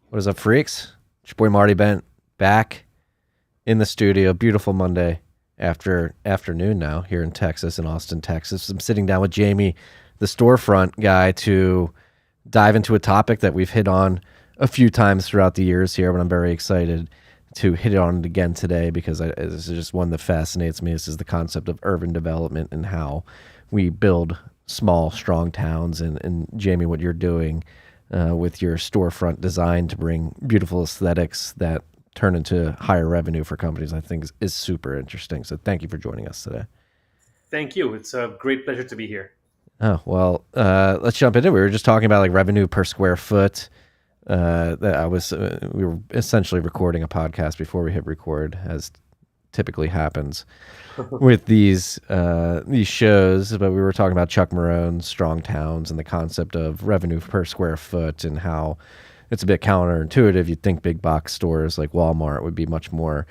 What is up, freaks? It's your boy Marty Bent back in the studio. Beautiful Monday afternoon now here in Texas, in Austin, Texas. I'm sitting down with Jaime, the storefront guy, to dive into a topic that we've hit on a few times throughout the years here, but I'm very excited to hit on it again today because this is just one that fascinates me. This is the concept of urban development and how we build small, strong towns. And Jaime, what you're doing with your storefront design to bring beautiful aesthetics that turn into higher revenue for companies, I think is super interesting. So thank you for joining us today. Thank you. It's a great pleasure to be here. Oh, well, let's jump into it. We were just talking about like revenue per square foot. We were essentially recording a podcast before we hit record, as typically happens with these shows. But we were talking about Chuck Marone's Strong Towns and the concept of revenue per square foot and how it's a bit counterintuitive. You'd think big box stores like Walmart would be much more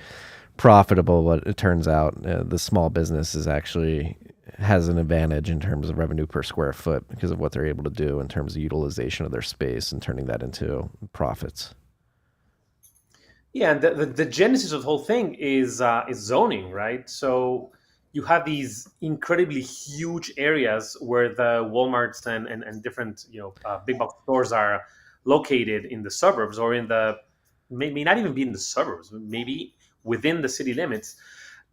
profitable, but it turns out the small business is actually has an advantage in terms of revenue per square foot because of what they're able to do in terms of utilization of their space and turning that into profits. Yeah, and the genesis of the whole thing is zoning, right? So you have these incredibly huge areas where the WalMarts and different big box stores are located in the suburbs or in the may not even be in the suburbs, maybe within the city limits,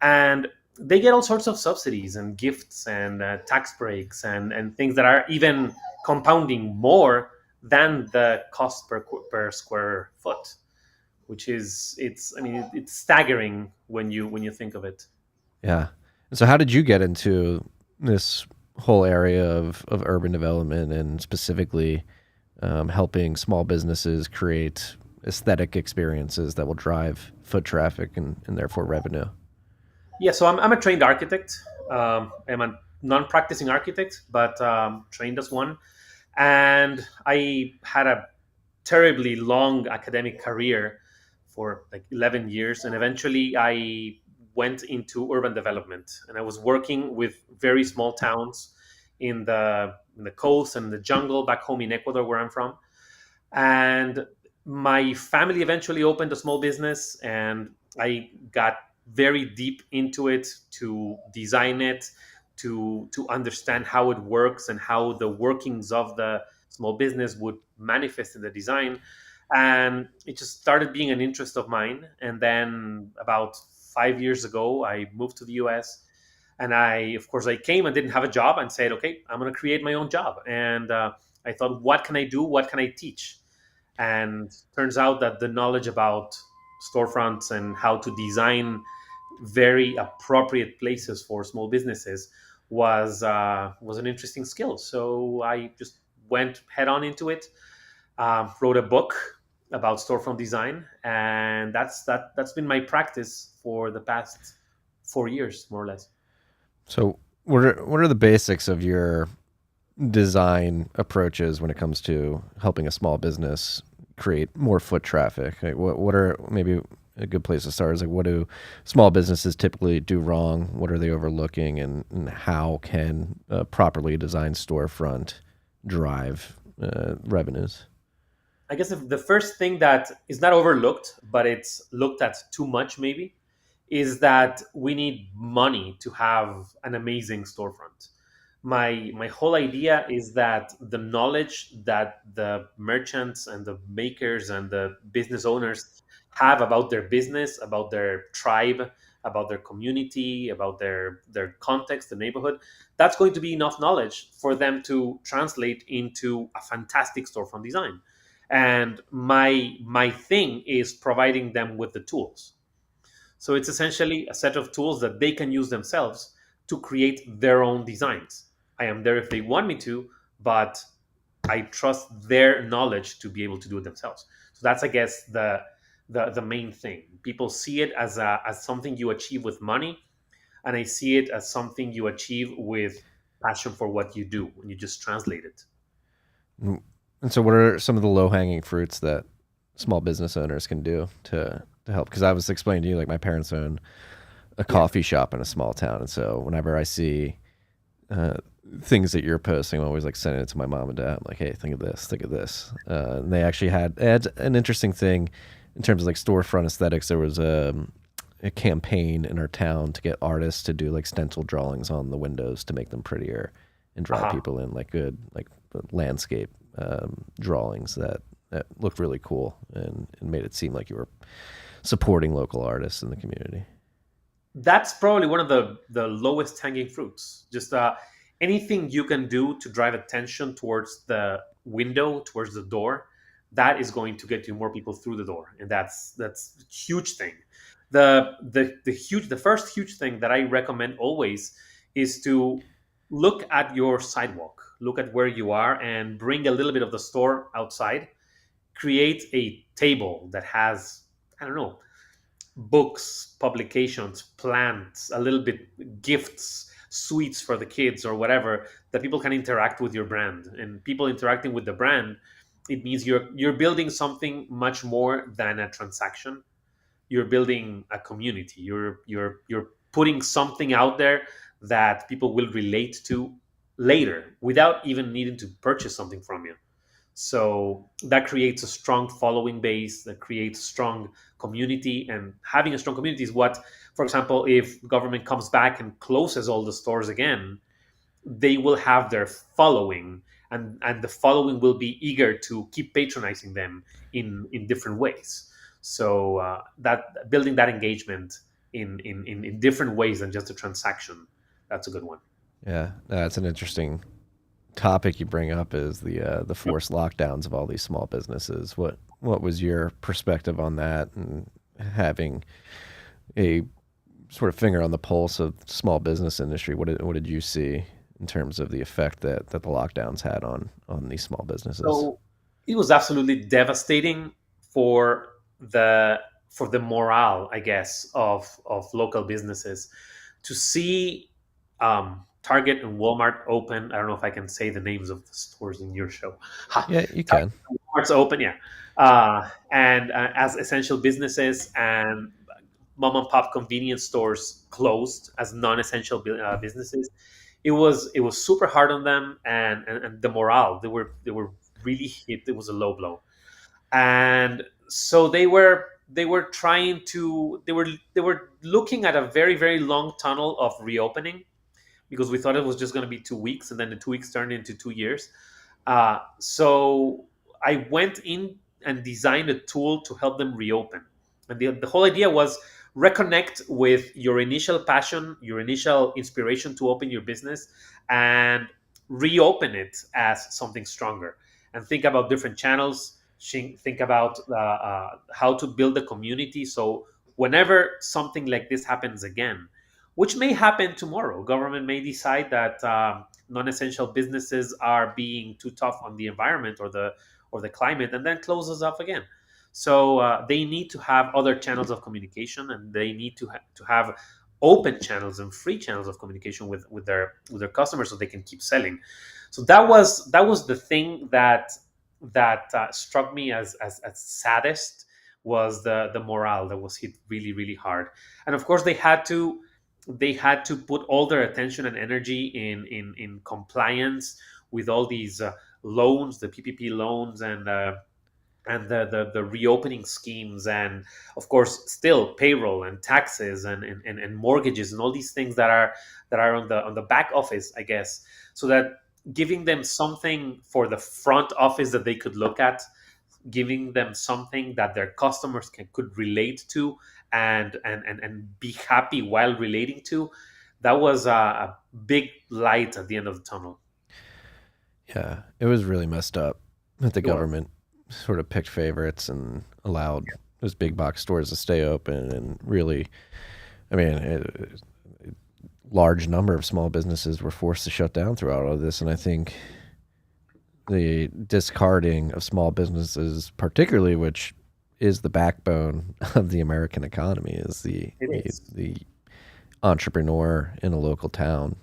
and they get all sorts of subsidies and gifts and tax breaks and things that are even compounding more than the cost per square foot, which is it's staggering when you think of it. Yeah. And so how did you get into this whole area of urban development and specifically helping small businesses create aesthetic experiences that will drive foot traffic and therefore revenue? Yeah, so I'm a trained architect. I'm a non-practicing architect, but trained as one. And I had a terribly long academic career for like 11 years. And eventually I went into urban development. And I was working with very small towns in the coast and the jungle back home in Ecuador, where I'm from. And my family eventually opened a small business, and I got very deep into it to design it, to understand how it works and how the workings of the small business would manifest in the design. And it just started being an interest of mine. And then about 5 years ago, I moved to the US, and of course, I came and didn't have a job and said, okay, I'm going to create my own job. And I thought, what can I do? What can I teach? And turns out that the knowledge about storefronts and how to design very appropriate places for small businesses was an interesting skill. So I just went head on into it. Wrote a book about storefront design, and that's been my practice for the past 4 years, more or less. So what are the basics of your design approaches when it comes to helping a small business create more foot traffic? Like what are maybe a good place to start is like what do small businesses typically do wrong? What are they overlooking, and how can a properly designed storefront drive revenues? I guess the first thing that is not overlooked, but it's looked at too much, maybe, is that we need money to have an amazing storefront. My whole idea is that the knowledge that the merchants and the makers and the business owners have about their business, about their tribe, about their community, about their context, the neighborhood, that's going to be enough knowledge for them to translate into a fantastic storefront design. And my thing is providing them with the tools. So it's essentially a set of tools that they can use themselves to create their own designs. I am there if they want me to, but I trust their knowledge to be able to do it themselves. So that's, I guess, the main thing. People see it as something you achieve with money, and I see it as something you achieve with passion for what you do when you just translate it. And so what are some of the low hanging fruits that small business owners can do to help? Because I was explaining to you, like my parents own a Yeah. coffee shop in a small town, and so whenever I see uh, things that you're posting. I'm always like sending it to my mom and dad. I'm like, hey, think of this, think of this. And they actually had an interesting thing in terms of like storefront aesthetics. There was a campaign in our town to get artists to do like stencil drawings on the windows to make them prettier and draw Uh-huh. people in, like good like landscape drawings that looked really cool and made it seem like you were supporting local artists in the community. That's probably one of the lowest hanging fruits. Just anything you can do to drive attention towards the window, towards the door, that is going to get you more people through the door, and that's a huge thing. The first huge thing that I recommend always is to look at your sidewalk, look at where you are, and bring a little bit of the store outside. Create a table that has, I don't know, books, publications, plants, a little bit gifts, sweets for the kids or whatever, that people can interact with your brand. And people interacting with the brand, it means you're building something much more than a transaction. You're building a community. You're putting something out there that people will relate to later without even needing to purchase something from you. So that creates a strong following base, that creates strong community. And having a strong community is what, for example, if government comes back and closes all the stores again, they will have their following, and the following will be eager to keep patronizing them in different ways. So that building that engagement in different ways than just a transaction, that's a good one. Yeah, that's an interesting topic you bring up, is the forced lockdowns of all these small businesses. What was your perspective on that, and having a sort of finger on the pulse of small business industry? What did you see in terms of the effect that the lockdowns had on these small businesses? So it was absolutely devastating for the for the morale, I guess, of local businesses to see Target and Walmart open. I don't know if I can say the names of the stores in your show. Ha, Yeah, you Target can. and Walmart's open, yeah, and as essential businesses, and mom and pop convenience stores closed as non-essential businesses. It was super hard on them, and the morale, they were really hit. It was a low blow, and so they were trying to they were looking at a very very long tunnel of reopening, because we thought it was just going to be 2 weeks, and then the 2 weeks turned into 2 years. So I went in and designed a tool to help them reopen. And the whole idea was reconnect with your initial passion, your initial inspiration to open your business, and reopen it as something stronger. And think about different channels, think about how to build a community. So whenever something like this happens again, which may happen tomorrow, government may decide that non-essential businesses are being too tough on the environment or the climate, and then closes up again. So they need to have other channels of communication, and they need to have open channels and free channels of communication with their customers, so they can keep selling. So that was the thing that struck me as saddest, was the morale that was hit really really hard. And of course they had to put all their attention and energy in compliance with all these loans, the PPP loans, and the reopening schemes, and of course still payroll and taxes and mortgages and all these things that are on the back office, I guess, so that giving them something for the front office that they could look at, giving them something that their customers could relate to, and be happy while relating to, that was a big light at the end of the tunnel. Yeah, it was really messed up that the It was. government sort of picked favorites and allowed those big box stores to stay open, and really, I mean, large number of small businesses were forced to shut down throughout all this. And I think the discarding of small businesses, particularly, which is the backbone of the American economy, is the It the, is. the entrepreneur in a local town,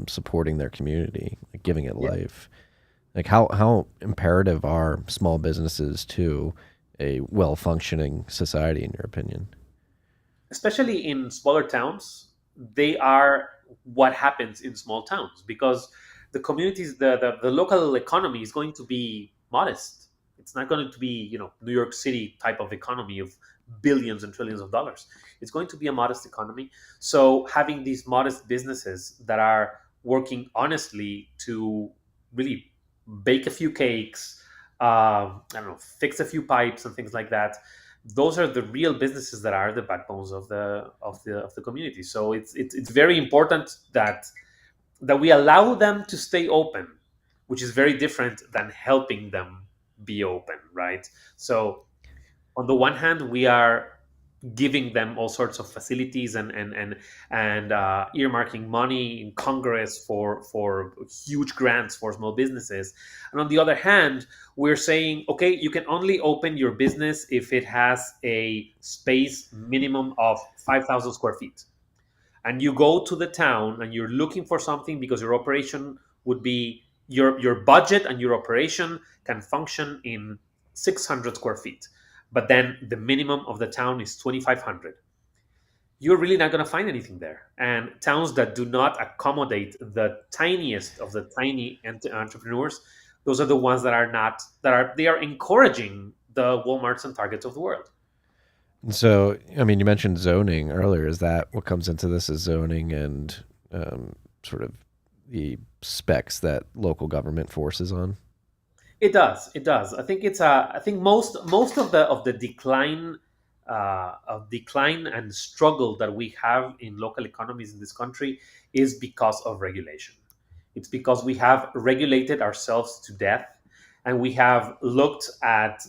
supporting their community, like giving it Yeah. life. Like how imperative are small businesses to a well functioning society, in your opinion? Especially in smaller towns, they are what happens in small towns, because the communities, the local economy is going to be modest. It's not going to be, New York City type of economy of billions and trillions of dollars. It's going to be a modest economy. So having these modest businesses that are working honestly to really bake a few cakes, I don't know, fix a few pipes and things like that, those are the real businesses that are the backbones of the community. So it's very important that we allow them to stay open, which is very different than helping them be open, right? So on the one hand, we are giving them all sorts of facilities and earmarking money in Congress for huge grants for small businesses, and on the other hand, we're saying, okay, you can only open your business if it has a space minimum of 5,000 square feet, and you go to the town and you're looking for something because your operation would be your budget and your operation can function in 600 square feet, but then the minimum of the town is 2,500. You're really not going to find anything there. And towns that do not accommodate the tiniest of the tiny entrepreneurs, those are the ones that are not, they are encouraging the Walmarts and Targets of the world. So, I mean, you mentioned zoning earlier. Is that what comes into this? Is zoning and sort of the specs that local government forces on? It does. It does. I think it's a. I think most of the decline and struggle that we have in local economies in this country is because of regulation. It's because we have regulated ourselves to death, and we have looked at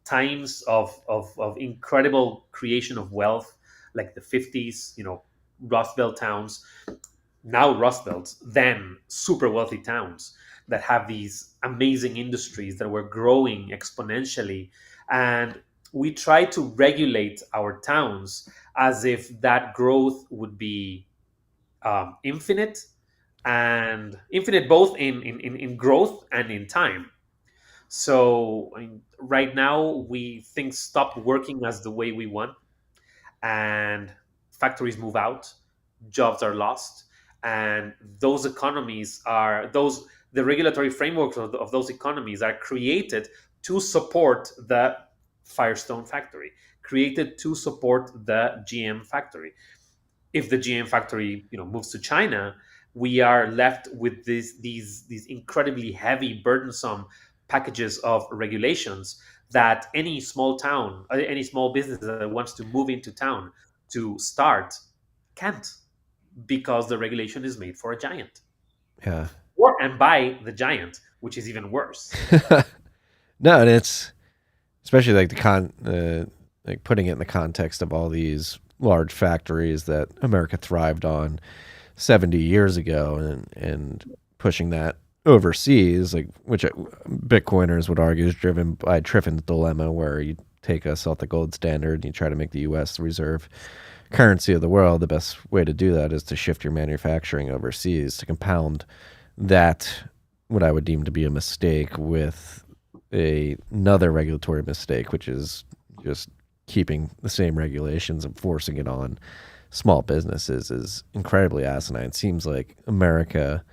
times of incredible creation of wealth, like the 50s. Rust Belt towns, now Rust Belts, then super wealthy towns that have these amazing industries that were growing exponentially. And we try to regulate our towns as if that growth would be infinite, and infinite both in growth and in time. So I mean, right now, things stop working as the way we want, and factories move out, jobs are lost, and the regulatory frameworks of those economies are created to support the Firestone factory, created to support the GM factory. If the GM factory moves to China, we are left with these incredibly heavy, burdensome packages of regulations that any small town, any small business that wants to move into town to start can't, because the regulation is made for a giant, Yeah. or and by the giant, which is even worse. No, and it's especially like like putting it in the context of all these large factories that America thrived on 70 years ago, and pushing that overseas, like which Bitcoiners would argue is driven by Triffin's dilemma, where you take us off the gold standard and you try to make the U.S. the reserve currency of the world. The best way to do that is to shift your manufacturing overseas to compound that, what I would deem to be a mistake, with another regulatory mistake, which is just keeping the same regulations and forcing it on small businesses, is incredibly asinine. It seems like America,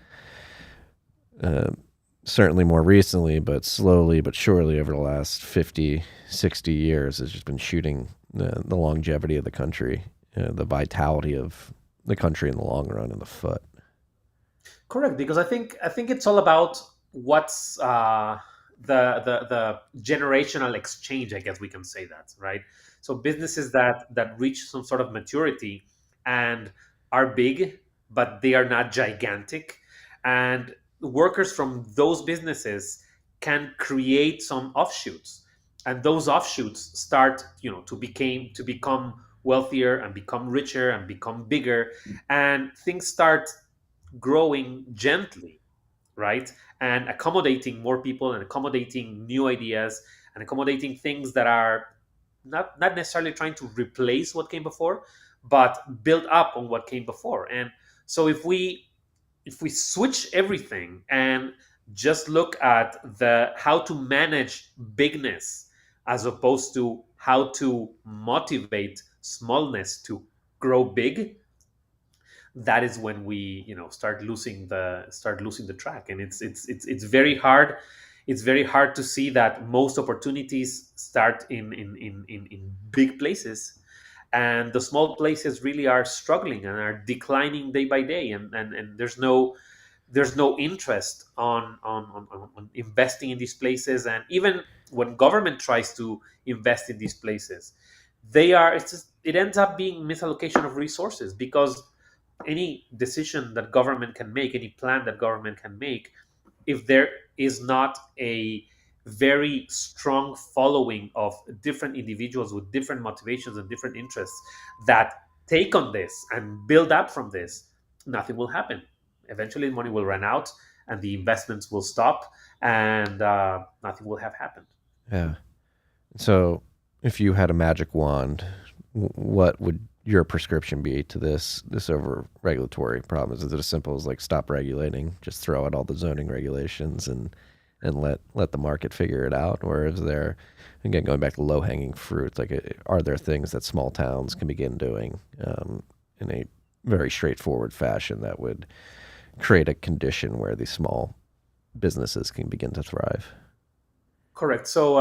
certainly more recently, but slowly but surely over the last 50, 60 years, has just been shooting the longevity of the country, the vitality of the country in the long run in the foot. Correct, because I think it's all about what's the generational exchange. I guess we can say that, right? So businesses that reach some sort of maturity and are big, but they are not gigantic, and workers from those businesses can create some offshoots, and those offshoots start, to become wealthier and become richer and become bigger, and things start growing gently, right? And accommodating more people and accommodating new ideas and accommodating things that are not necessarily trying to replace what came before, but build up on what came before. And so if we switch everything and just look at the how to manage bigness as opposed to how to motivate smallness to grow big, that is when we start losing the track. And it's very hard. It's very hard to see that most opportunities start in big places, and the small places really are struggling and are declining day by day, and there's no interest on investing in these places. And even when government tries to invest in these places, it ends up being misallocation of resources, because any decision that government can make, any plan that government can make, if there is not a very strong following of different individuals with different motivations and different interests that take on this and build up from this, nothing will happen. Eventually, money will run out, and the investments will stop, and nothing will have happened. Yeah. So, if you had a magic wand, what would your prescription be to this over regulatory problem? Is it as simple as like stop regulating, just throw out all the zoning regulations and let the market figure it out, or is there, again, going back to low hanging fruit, like are there things that small towns can begin doing in a very straightforward fashion that would create a condition where these small businesses can begin to thrive? Correct. So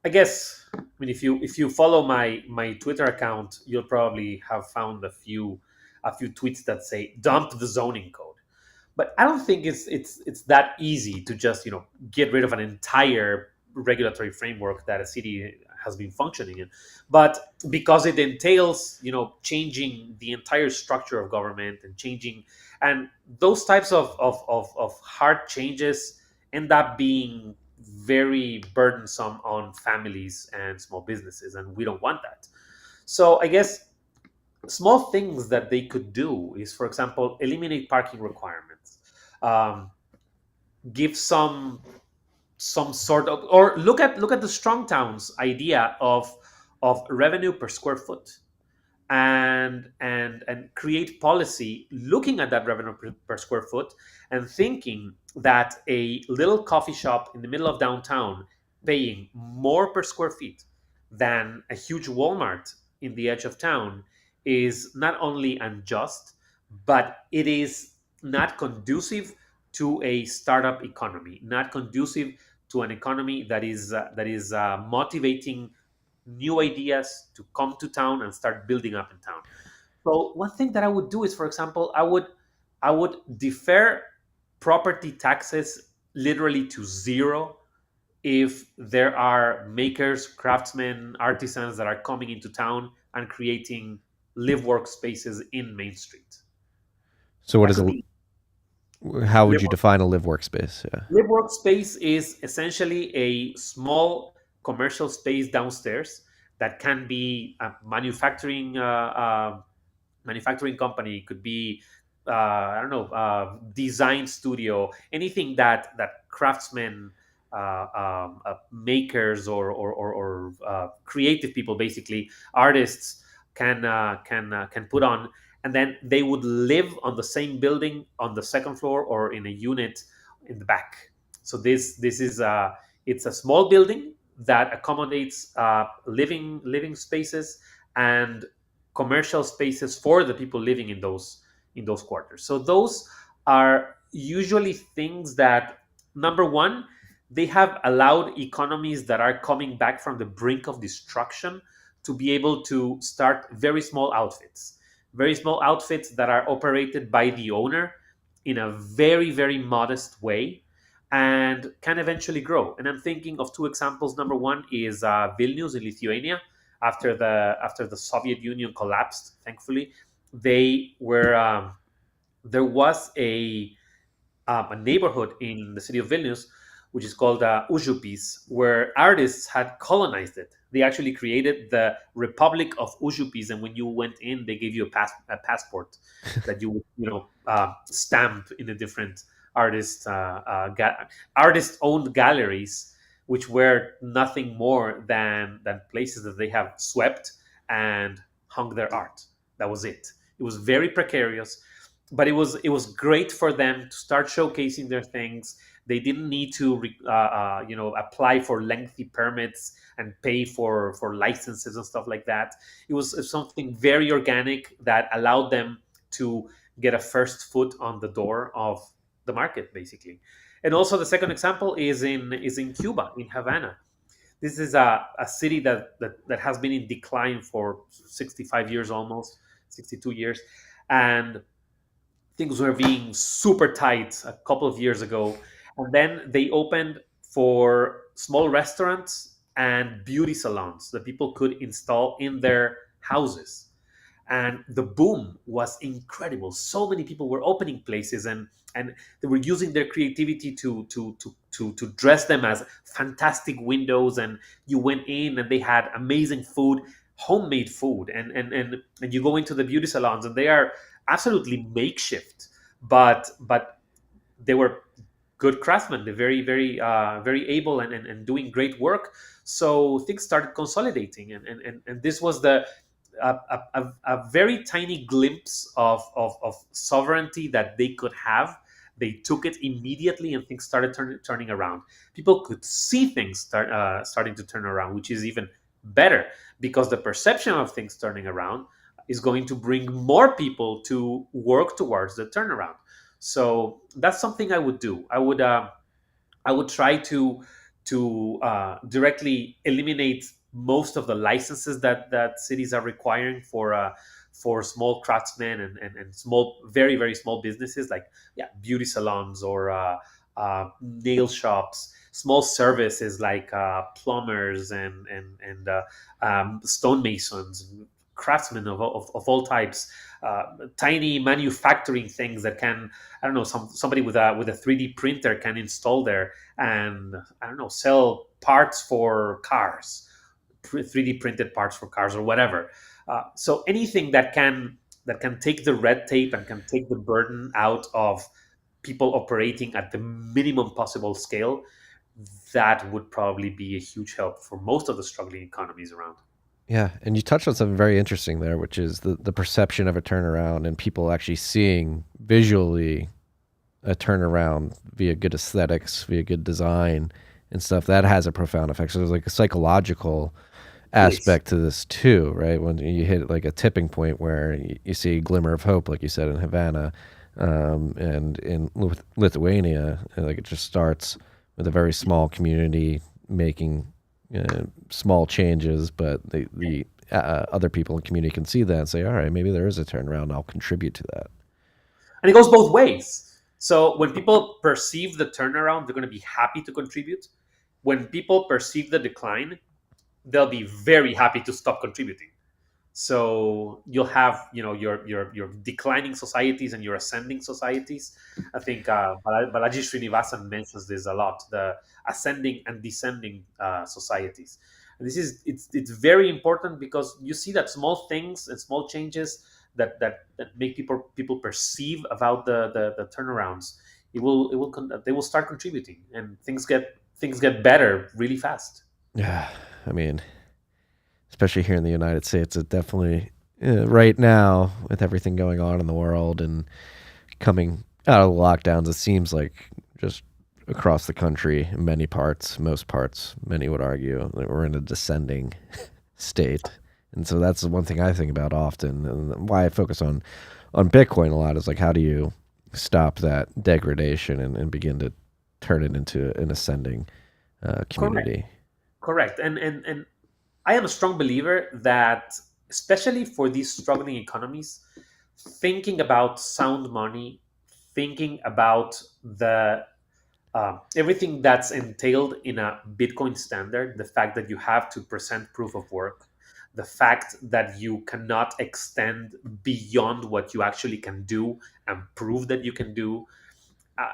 I guess, I mean, if you follow my Twitter account, you'll probably have found a few tweets that say dump the zoning code. But I don't think it's that easy to just get rid of an entire regulatory framework that a city has been functioning in. But because it entails changing the entire structure of government and changing, and those types of hard changes end up being very burdensome on families and small businesses, and we don't want that. So I guess small things that they could do is, for example, eliminate parking requirements, um, give some sort of, or look at the strong towns idea of revenue per square foot, and create policy looking at that revenue per square foot, and thinking that a little coffee shop in the middle of downtown paying more per square feet than a huge Walmart in the edge of town is not only unjust, but it is not conducive to a startup economy, not conducive to an economy that is motivating new ideas to come to town and start building up in town. So one thing that I would do is, for example, I would defer property taxes literally to zero if there are makers, craftsmen, artisans that are coming into town and creating live workspaces in Main Street. So, what That is could be how would live you define a live workspace? Yeah. Live workspace is essentially a small commercial space downstairs that can be a manufacturing company. It could be I don't know, design studio, anything that craftsmen, makers, or creative people, basically artists, can put on, and then they would live on the same building on the second floor or in a unit in the back. So this is it's a small building that accommodates living spaces and commercial spaces for the people living in those quarters. So those are usually things that, number one, they have allowed economies that are coming back from the brink of destruction to be able to start very small outfits that are operated by the owner in a very, very modest way, and can eventually grow. And I'm thinking of two examples. Number one is Vilnius in Lithuania. After the Soviet Union collapsed, thankfully, they were there was a neighborhood in the city of Vilnius, which is called Užupis, where artists had colonized it. They actually created the Republic of Užupis, and when you went in, they gave you a passport that you would, stamp in the different artist-owned galleries, which were nothing more than places that they have swept and hung their art. That was it. It was very precarious, but it was great for them to start showcasing their things. They didn't need to apply for lengthy permits and pay for licenses and stuff like that. It was something very organic that allowed them to get a first foot on the door of the market, basically. And also the second example is in Cuba, in Havana. This is a city that has been in decline for 65 years, almost 62 years, and things were being super tight a couple of years ago. And then they opened for small restaurants and beauty salons that people could install in their houses, and the boom was incredible. So many people were opening places, and they were using their creativity to dress them as fantastic windows. And you went in and they had amazing food, homemade food. And you go into the beauty salons and they are absolutely makeshift, but they were good craftsmen. They're very able and doing great work. So things started consolidating, and this was a very tiny glimpse of sovereignty that they could have. They took it immediately, and things started turning around. People could see things starting to turn around, which is even better, because the perception of things turning around is going to bring more people to work towards the turnaround. So that's something I would do. I would try to directly eliminate most of the licenses that cities are requiring for small craftsmen and small, very small businesses, like, yeah, beauty salons, or nail shops, small services like plumbers and stonemasons, craftsmen of all types, tiny manufacturing things that can, I don't know, somebody with a 3D printer can install there, and, I don't know, sell parts for cars, 3D printed parts for cars, or whatever. So anything that can take the red tape and can take the burden out of people operating at the minimum possible scale, that would probably be a huge help for most of the struggling economies around. Yeah, and you touched on something very interesting there, which is the perception of a turnaround and people actually seeing visually a turnaround via good aesthetics, via good design and stuff. That has a profound effect. So there's like a psychological Yes. aspect to this too, right? When you hit like a tipping point where you see a glimmer of hope, like you said in Havana, and in Lithuania, like it just starts with a very small community making small changes, but the other people in the community can see that and say, all right, maybe there is a turnaround. I'll contribute to that. And it goes both ways. So when people perceive the turnaround, they're going to be happy to contribute. When people perceive the decline, they'll be very happy to stop contributing. So you'll have, your declining societies and your ascending societies. I think Balaji Srinivasan mentions this a lot: the ascending and descending societies. And this is it's very important, because you see that small things and small changes that make people perceive about the turnarounds. They will start contributing, and things get better really fast. Yeah, I mean, especially here in the United States, it definitely right now with everything going on in the world and coming out of the lockdowns, it seems like just across the country, in many parts, most parts, many would argue that we're in a descending state. And so that's the one thing I think about often, and why I focus on Bitcoin a lot is like, how do you stop that degradation and begin to turn it into an ascending Correct. community? Correct. And I am a strong believer that, especially for these struggling economies, thinking about sound money, thinking about the everything that's entailed in a Bitcoin standard, the fact that you have to present proof of work, the fact that you cannot extend beyond what you actually can do and prove that you can do,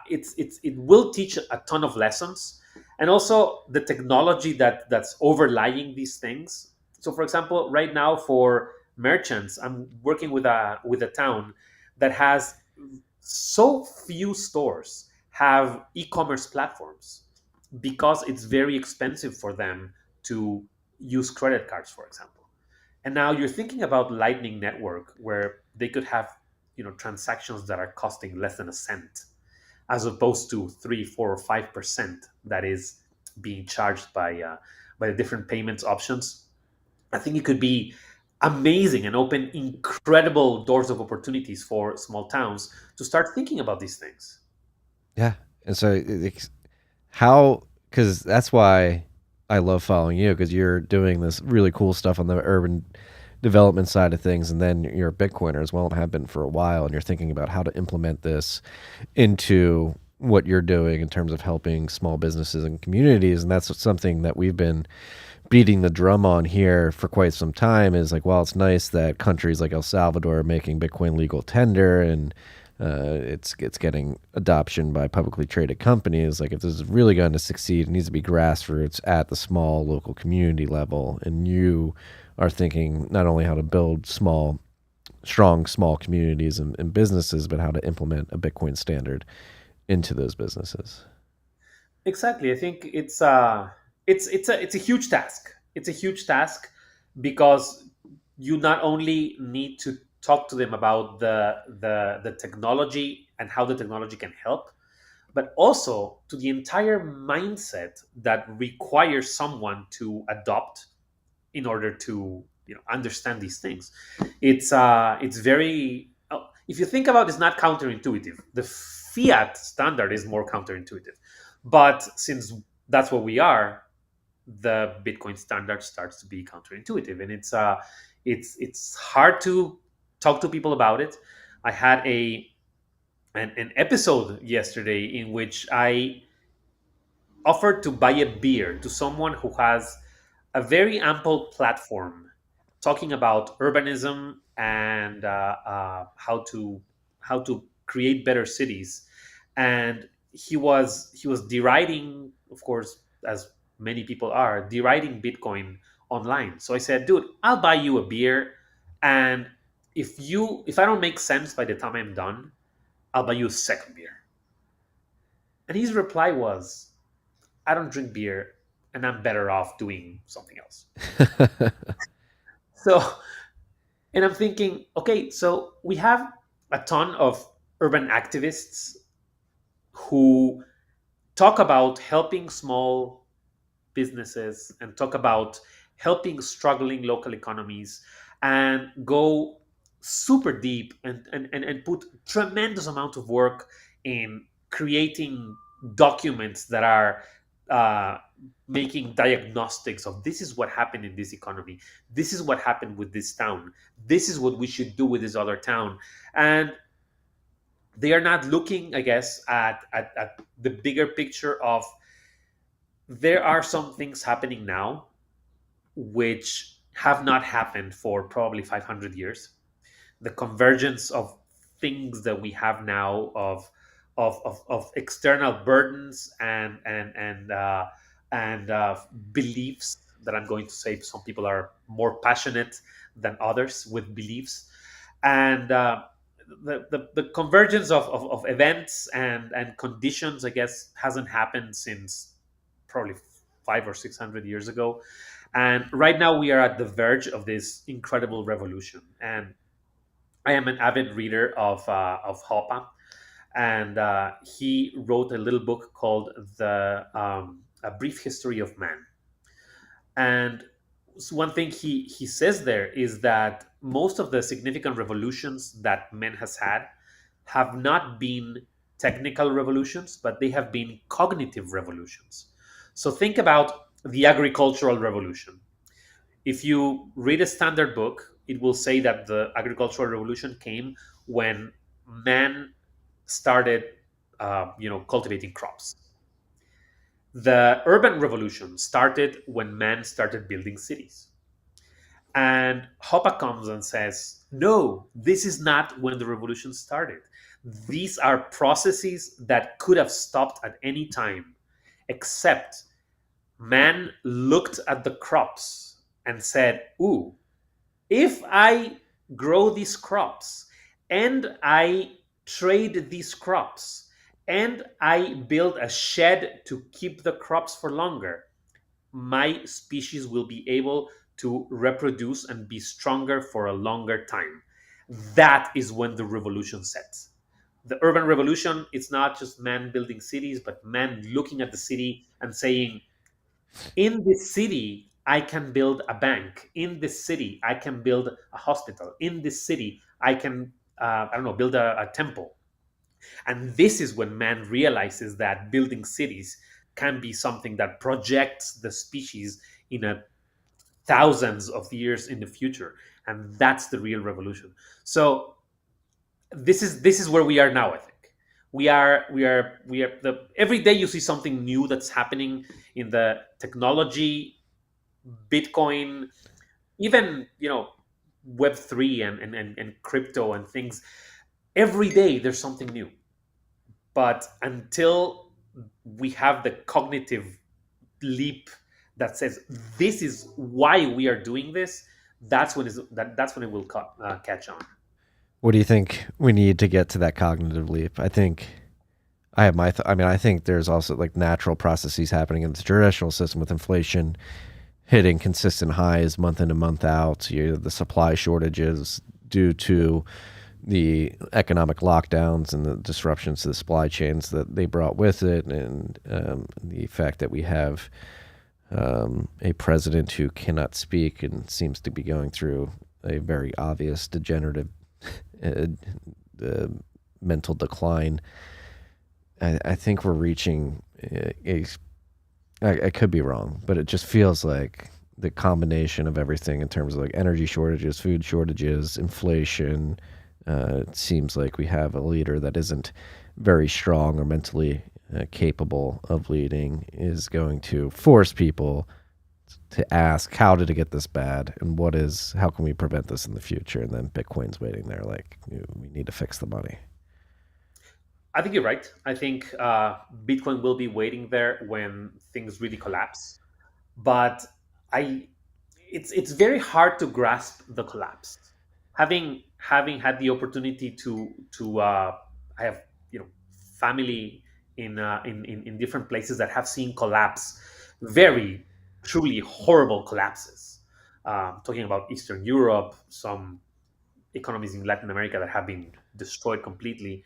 it will teach a ton of lessons. And also the technology that's overlying these things. So, for example, right now, for merchants, I'm working with a town that has so few stores have e-commerce platforms, because it's very expensive for them to use credit cards, for example. And now you're thinking about Lightning Network, where they could have, transactions that are costing less than a cent, as opposed to 3, 4, or 5% that is being charged by the different payments options. I think it could be amazing and opened incredible doors of opportunities for small towns to start thinking about these things. Yeah. And so how, because that's why I love following you, because you're doing this really cool stuff on the urban development side of things, and then you're a Bitcoiner as well and have been for a while, and you're thinking about how to implement this into what you're doing in terms of helping small businesses and communities. And that's something that we've been beating the drum on here for quite some time, is like, well, it's nice that countries like El Salvador are making Bitcoin legal tender, and it's getting adoption by publicly traded companies. Like, if this is really going to succeed, it needs to be grassroots at the small local community level. And you are thinking not only how to build strong small communities and businesses, but how to implement a Bitcoin standard into those businesses. Exactly. I think it's a huge task. It's a huge task because you not only need to talk to them about the technology and how the technology can help, but also to the entire mindset that requires someone to adopt in order to understand these things. It's very if you think about it, it's not counterintuitive. The fiat standard is more counterintuitive, but since that's what we are, the Bitcoin standard starts to be counterintuitive, and it's hard to talk to people about it. I had an episode yesterday in which I offered to buy a beer to someone who has a very ample platform talking about urbanism and how to create better cities, and he was deriding, of course, as many people are deriding Bitcoin online. So I said, dude, I'll buy you a beer, and if I don't make sense by the time I'm done, I'll buy you a second beer. And his reply was, I don't drink beer, and I'm better off doing something else. So, and I'm thinking, okay, so we have a ton of urban activists who talk about helping small businesses and talk about helping struggling local economies and go super deep and put tremendous amount of work in creating documents that are uh, making diagnostics of this is what happened in this economy, this is what happened with this town, this is what we should do with this other town. And they are not looking, I guess, at the bigger picture of there are some things happening now which have not happened for probably 500 years. The convergence of things that we have now of external burdens and beliefs that I'm going to say some people are more passionate than others with beliefs, and the convergence of events and conditions, I guess, hasn't happened since probably 500 or 600 years ago. And right now we are at the verge of this incredible revolution. And I am an avid reader of Hoppe, and he wrote a little book called the A Brief History of Man. And one thing he says there is that most of the significant revolutions that man has had have not been technical revolutions, but they have been cognitive revolutions. So think about the agricultural revolution. If you read a standard book, it will say that the agricultural revolution came when man started, cultivating crops. The urban revolution started when man started building cities. And Hoppe comes and says, no, this is not when the revolution started. These are processes that could have stopped at any time, except man looked at the crops and said, ooh, if I grow these crops and I trade these crops and I build a shed to keep the crops for longer, my species will be able to reproduce and be stronger for a longer time. That is when the revolution sets. The urban revolution, it's not just man building cities, but man looking at the city and saying, in this city, I can build a bank in this city. I can build a hospital in this city. I can, I don't know, build a temple. And this is when man realizes that building cities can be something that projects the species in a thousands of years in the future. And that's the real revolution. So this is where we are now, I think. We are the every day you see something new that's happening in the technology, Bitcoin, even Web3 and crypto and things. Every day there's something new. But until we have the cognitive leap that says this is why we are doing this, that's when it will catch on. What do you think we need to get to that cognitive leap? I think I have my. I mean, I think there's also like natural processes happening in the traditional system with inflation hitting consistent highs month in and month out. The supply shortages due to the economic lockdowns and the disruptions to the supply chains that they brought with it, and the fact that we have a president who cannot speak and seems to be going through a very obvious degenerative uh, mental decline. I think we're reaching I could be wrong, but it just feels like the combination of everything in terms of like energy shortages, food shortages, inflation. It seems like we have a leader that isn't very strong or mentally capable of leading, is going to force people to ask, how did it get this bad, and how can we prevent this in the future? And then Bitcoin's waiting there, like, we need to fix the money. I think you're right. I think Bitcoin will be waiting there when things really collapse. But I, it's very hard to grasp the collapse. Having had the opportunity to I have family in different places that have seen collapse, very truly horrible collapses. Talking about Eastern Europe, some economies in Latin America that have been destroyed completely.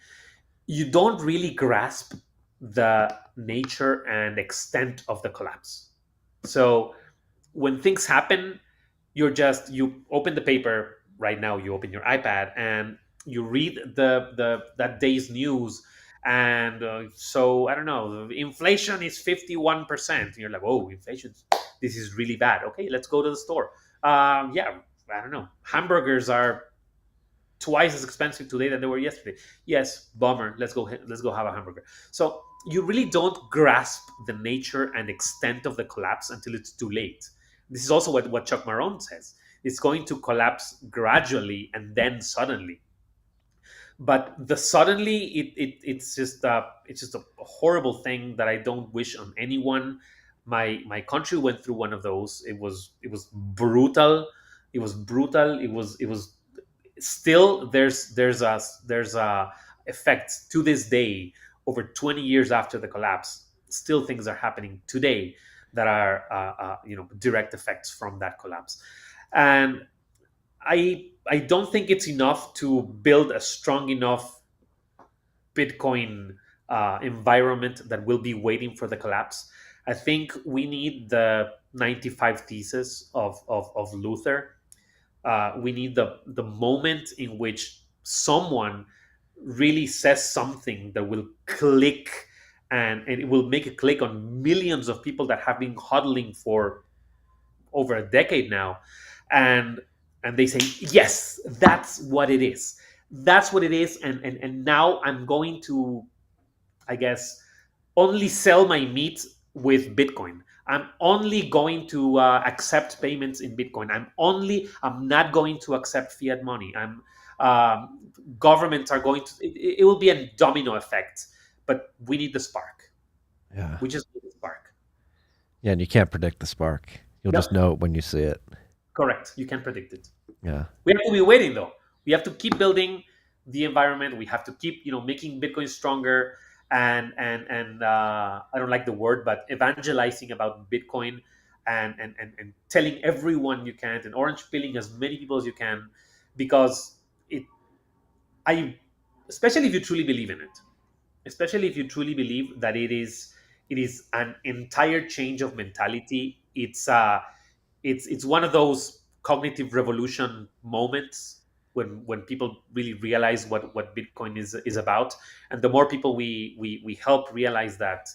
You don't really grasp the nature and extent of the collapse. So when things happen, you open the paper right now, you open your iPad and you read the that day's news, and so I don't know, inflation is 51%. And you're like, oh, inflation, this is really bad. Okay, let's go to the store. Yeah, I don't know, hamburgers are twice as expensive today than they were yesterday. Yes, bummer. Let's go have a hamburger. So you really don't grasp the nature and extent of the collapse until it's too late. This is also what Chuck Maroon says. It's going to collapse gradually and then suddenly. But the suddenly, it's just a horrible thing that I don't wish on anyone. My country went through one of those. It was brutal. It was still, there's a effects to this day, over 20 years after the collapse. Still things are happening today that are direct effects from that collapse. And I don't think it's enough to build a strong enough Bitcoin environment that will be waiting for the collapse. I think we need the 95 thesis of Luther. We need the moment in which someone really says something that will click, and it will make a click on millions of people that have been hodling for over a decade now, and they say, yes, that's what it is. That's what it is. And now I'm going to, I guess, only sell my meat with Bitcoin. I'm only going to accept payments in Bitcoin. I'm not going to accept fiat money. Governments are going to, it will be a domino effect, but we need the spark. Yeah. We just need the spark. Yeah, and you can't predict the spark. You'll Yep. just know it when you see it. Correct. You can predict it. Yeah. We have to be waiting though. We have to keep building the environment. We have to keep, making Bitcoin stronger, and I don't like the word, but evangelizing about Bitcoin, and telling everyone you can, and orange pilling as many people as you can, because it I especially if you truly believe in it, especially if you truly believe that it is an entire change of mentality. it's one of those cognitive revolution moments when people really realize what Bitcoin is about, and the more people we help realize that,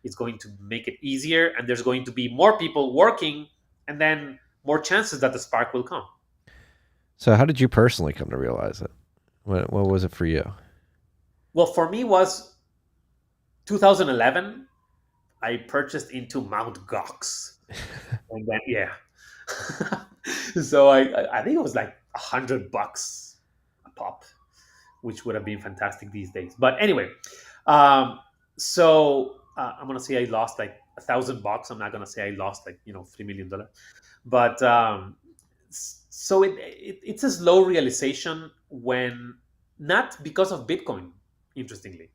it's going to make it easier, and there's going to be more people working, and then more chances that the spark will come. So how did you personally come to realize it? What was it for you? Well, for me was 2011. I purchased into Mount Gox, and then yeah. So I think it was like $100 a pop, which would have been fantastic these days. But anyway, um, so I'm gonna say I lost like $1,000. I'm not gonna say I lost like $3 million, but so it's a slow realization when, not because of Bitcoin. Interestingly,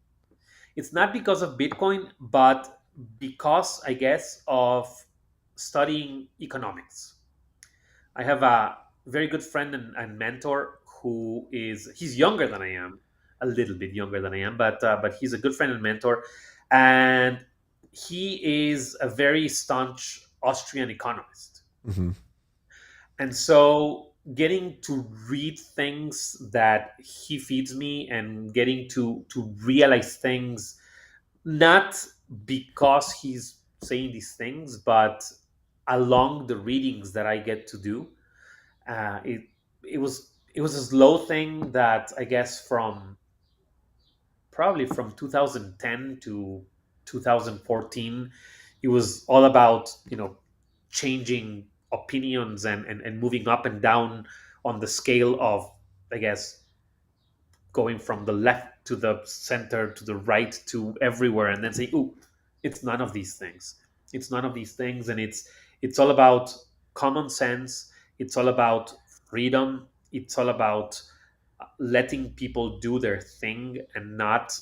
it's not because of Bitcoin, but because, I guess, of studying economics. I have a very good friend and mentor who he's younger than I am, a little bit younger than I am, but he's a good friend and mentor, and he is a very staunch Austrian economist. Hmm. And so getting to read things that he feeds me, and getting to realize things, not because he's saying these things, but along the readings that I get to do, uh, it it was a slow thing that, I guess, from probably from 2010 to 2014, it was all about changing opinions, and moving up and down on the scale of, I guess, going from the left to the center to the right to everywhere, and then say, "Ooh, it's none of these things. It's none of these things," and it's all about common sense. It's all about freedom. It's all about letting people do their thing, and not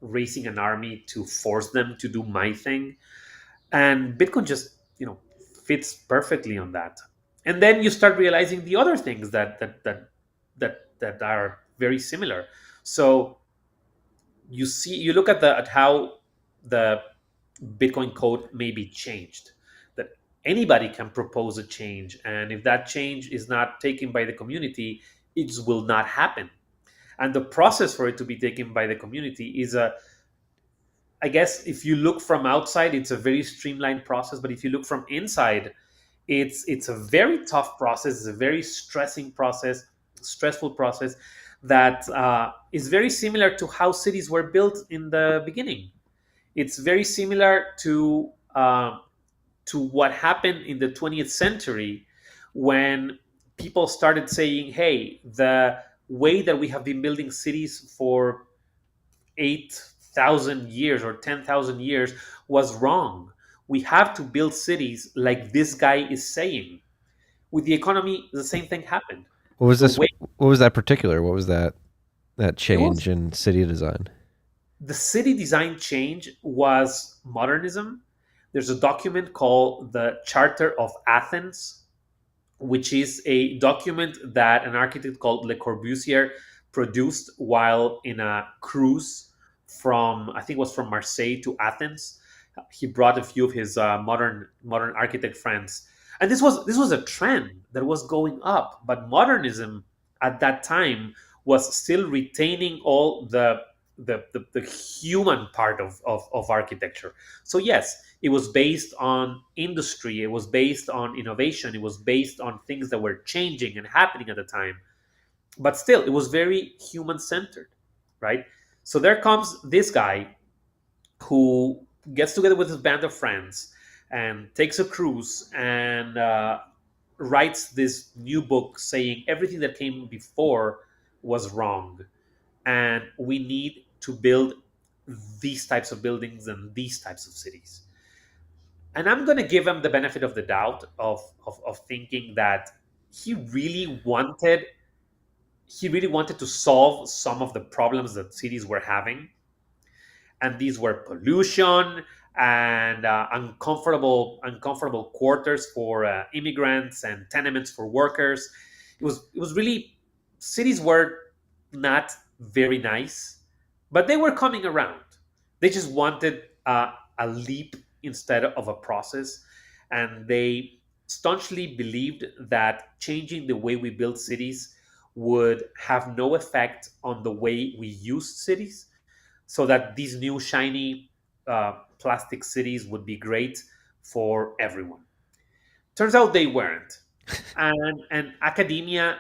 raising an army to force them to do my thing. And Bitcoin just fits perfectly on that. And then you start realizing the other things that are very similar. So you look at how the Bitcoin code may be changed, that anybody can propose a change, and if that change is not taken by the community, it will not happen. And the process for it to be taken by the community is a, I guess, if you look from outside, it's a very streamlined process, but if you look from inside, it's a very tough process. It's a very stressful process that is very similar to how cities were built in the beginning. It's very similar to what happened in the 20th century, when people started saying, "Hey, the way that we have been building cities for 8,000 years or 10,000 years was wrong. We have to build cities like this guy is saying." With the economy, the same thing happened. What was The this? way What was that particular? What was that it was, change in city design? the city design change was modernism. There's a document called the Charter of Athens, which is a document that an architect called Le Corbusier produced while in a cruise from, I think it was from Marseille to Athens. He brought a few of his modern architect friends, and this was a trend that was going up. But modernism at that time was still retaining all the human part of architecture. So yes, it was based on industry, it was based on innovation, it was based on things that were changing and happening at the time, but still it was very human centered, right? So there comes this guy who gets together with his band of friends and takes a cruise, and writes this new book saying everything that came before was wrong, and we need to build these types of buildings and these types of cities. And I'm going to give him the benefit of the doubt of thinking that he really wanted he really wanted to solve some of the problems that cities were having, and these were pollution and uncomfortable quarters for immigrants and tenements for workers. It was really, cities were not very nice, but they were coming around. They just wanted a leap instead of a process, and they staunchly believed that changing the way we build cities would have no effect on the way we use cities, so that these new shiny plastic cities would be great for everyone. Turns out they weren't. And academia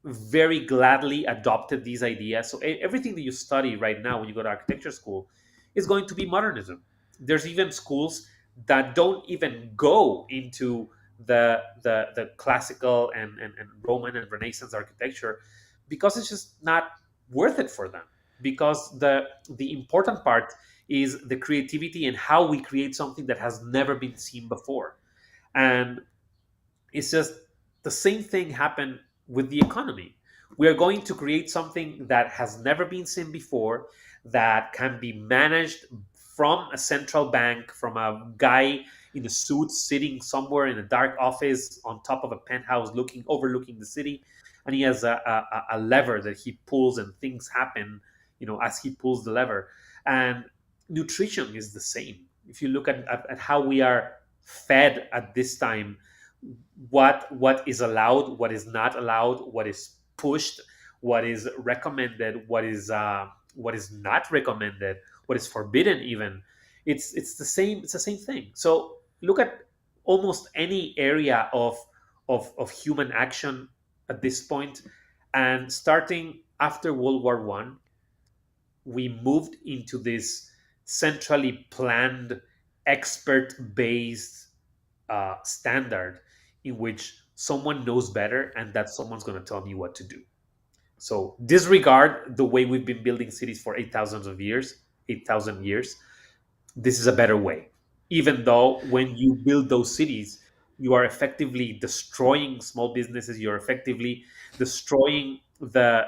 very gladly adopted these ideas. So everything that you study right now when you go to architecture school is going to be modernism. There's even schools that don't even go into the classical and Roman and Renaissance architecture, because it's just not worth it for them. Because the important part is the creativity and how we create something that has never been seen before. And it's just the same thing happened with the economy. We are going to create something that has never been seen before, that can be managed from a central bank, from a guy in a suit sitting somewhere in a dark office on top of a penthouse looking overlooking the city, and he has a lever that he pulls and things happen, as he pulls the lever. And nutrition is the same. If you look at how we are fed at this time, what is allowed, what is not allowed, what is pushed, what is recommended, what is not recommended, what is forbidden even. It's the same. It's the same thing. So look at almost any area of human action at this point, and starting after World War I, we moved into this centrally planned, expert based standard in which someone knows better and that someone's going to tell me what to do. So disregard the way we've been building cities for 8,000 years. This is a better way. Even though when you build those cities, you are effectively destroying small businesses, you're effectively destroying the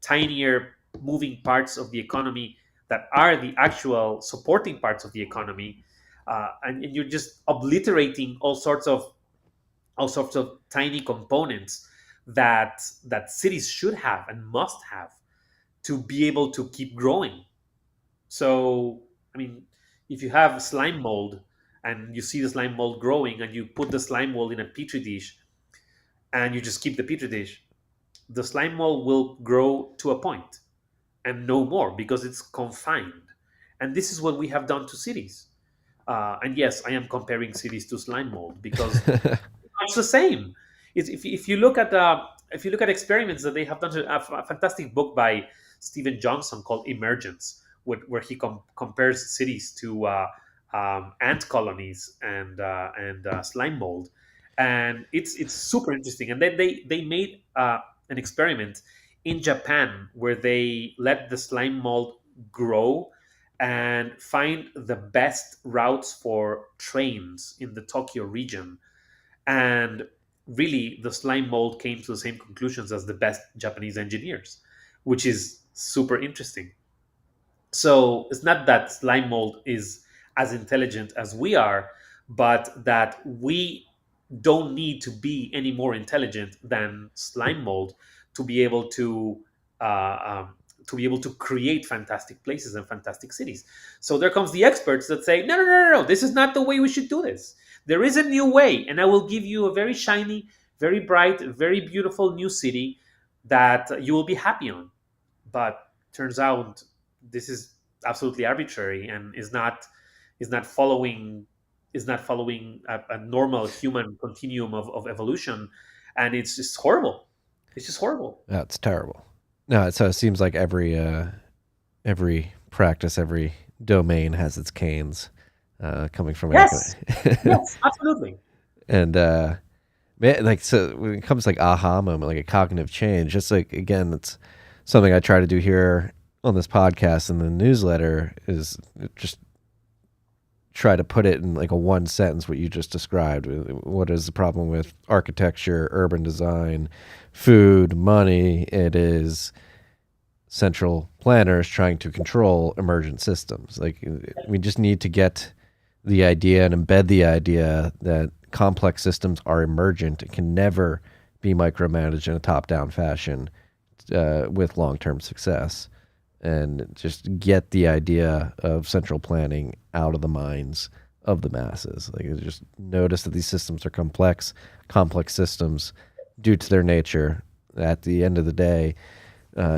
tinier moving parts of the economy that are the actual supporting parts of the economy, and you're just obliterating all sorts of tiny components that cities should have and must have to be able to keep growing. So, I mean, if you have slime mold and you see the slime mold growing and you put the slime mold in a petri dish and you just keep the petri dish, the slime mold will grow to a point and no more, because it's confined. And this is what we have done to cities. And yes, I am comparing cities to slime mold because it's the same. If you look at experiments that they have done, a fantastic book by Stephen Johnson called Emergence, where he compares cities to ant colonies and slime mold, and it's super interesting. And then they made an experiment in Japan where they let the slime mold grow and find the best routes for trains in the Tokyo region. And really, the slime mold came to the same conclusions as the best Japanese engineers, which is super interesting. So it's not that slime mold is as intelligent as we are, but that we don't need to be any more intelligent than slime mold to be able to create fantastic places and fantastic cities. So there comes the experts that say, no, no, no, no, no, this is not the way we should do this. There is a new way, and I will give you a very shiny, very bright, very beautiful new city that you will be happy on. But turns out this is absolutely arbitrary and is not following a normal human continuum of evolution, and it's just horrible. It's just horrible. That's terrible. No, so it seems like every practice, every domain has its canes, coming from Yes, yes, absolutely. and man, like, so when it comes to, like, aha moment, like a cognitive change, just like, again, it's something I try to do here on this podcast and the newsletter, is just try to put it in like a one sentence what you just described. What is the problem with architecture, urban design, food, money? It is central planners trying to control emergent systems. Like, we just need to get the idea and embed the idea that complex systems are emergent. It can never be micromanaged in a top-down fashion with long-term success. And just get the idea of central planning out of the minds of the masses. Like, you just notice that these systems are complex systems due to their nature. At the end of the day,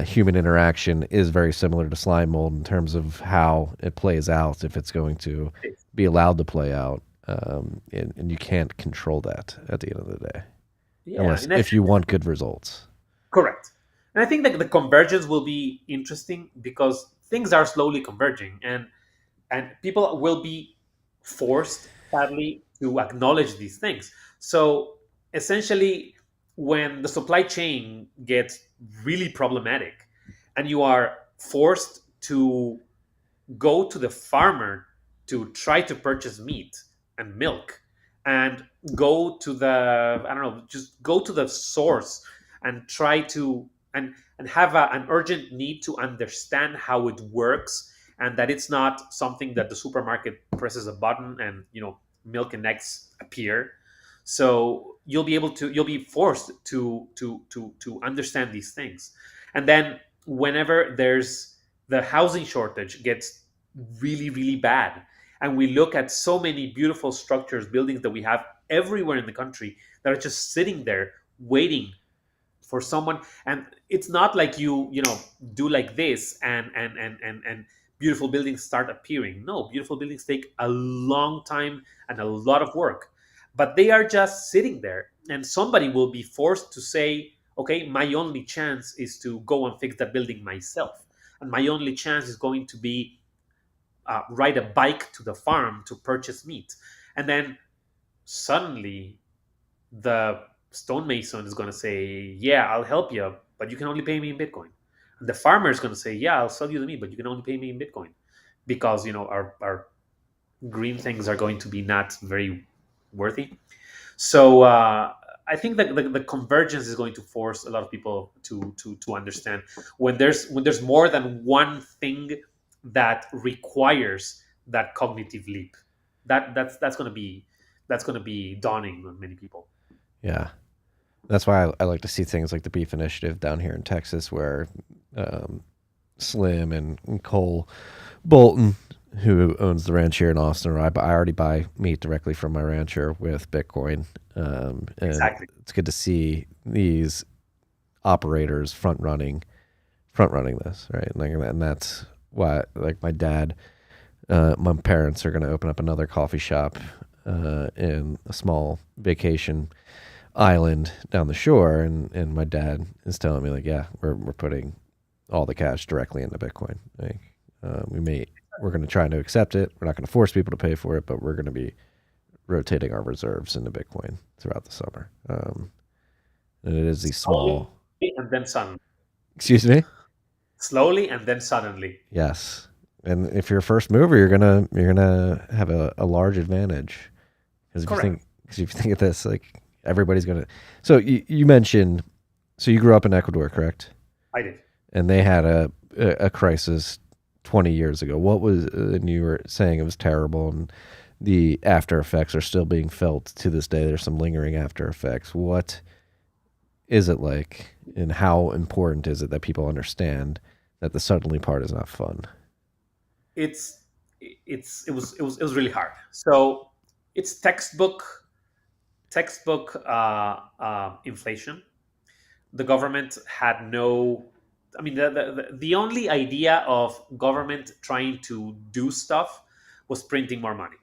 human interaction is very similar to slime mold in terms of how it plays out, if it's going to be allowed to play out. And you can't control that at the end of the day, Yeah, unless if you want good results. correct. And I think that the convergence will be interesting because things are slowly converging, and people will be forced, sadly, to acknowledge these things. So essentially, when the supply chain gets really problematic, and you are forced to go to the farmer to try to purchase meat and milk, and go to the, I don't know, just go to the source and try to, and have an urgent need to understand how it works, and that it's not something that the supermarket presses a button and, milk and eggs appear. So you'll be forced to understand these things. And then whenever there's the housing shortage gets really, really bad, and we look at so many beautiful structures, buildings that we have everywhere in the country that are just sitting there waiting for someone. And it's not like you do like this, and beautiful buildings start appearing. No, beautiful buildings take a long time and a lot of work, but they are just sitting there, and somebody will be forced to say, okay, my only chance is to go and fix that building myself, and my only chance is going to be ride a bike to the farm to purchase meat. And then suddenly the stonemason is going to say, yeah, I'll help you, but you can only pay me in Bitcoin. And the farmer is going to say, yeah, I'll sell you the meat, but you can only pay me in Bitcoin, because our green things are going to be not very worthy. So I think that the convergence is going to force a lot of people to understand, when there's more than one thing that requires that cognitive leap. That's going to be dawning on many people. Yeah. That's why I like to see things like the Beef Initiative down here in Texas, where um, Slim and Cole Bolton, who owns the ranch here in Austin, or I already buy meat directly from my rancher with Bitcoin. And Exactly. it's good to see these operators front running this, right? And that's why, like, my dad, my parents are going to open up another coffee shop in a small vacation island down the shore, and my dad is telling me, like, yeah, we're putting all the cash directly into Bitcoin. Like, we're going to try to accept it. We're not going to force people to pay for it, but we're going to be rotating our reserves into Bitcoin throughout the summer. And it is these small. Slowly and then suddenly. Excuse me. Slowly and then suddenly. Yes, and if you're a first mover, you're gonna have a large advantage, because Correct. if you think of this, like, everybody's gonna. So you mentioned, so you grew up in Ecuador, correct? I did. And they had a crisis 20 years ago. What was, and you were saying it was terrible, and the after effects are still being felt to this day. There's some lingering after effects. What is it like, and how important is it that people understand that the suddenly part is not fun? It's it was really hard. So it's textbook inflation. The government had no. I mean, the only idea of government trying to do stuff was printing more money.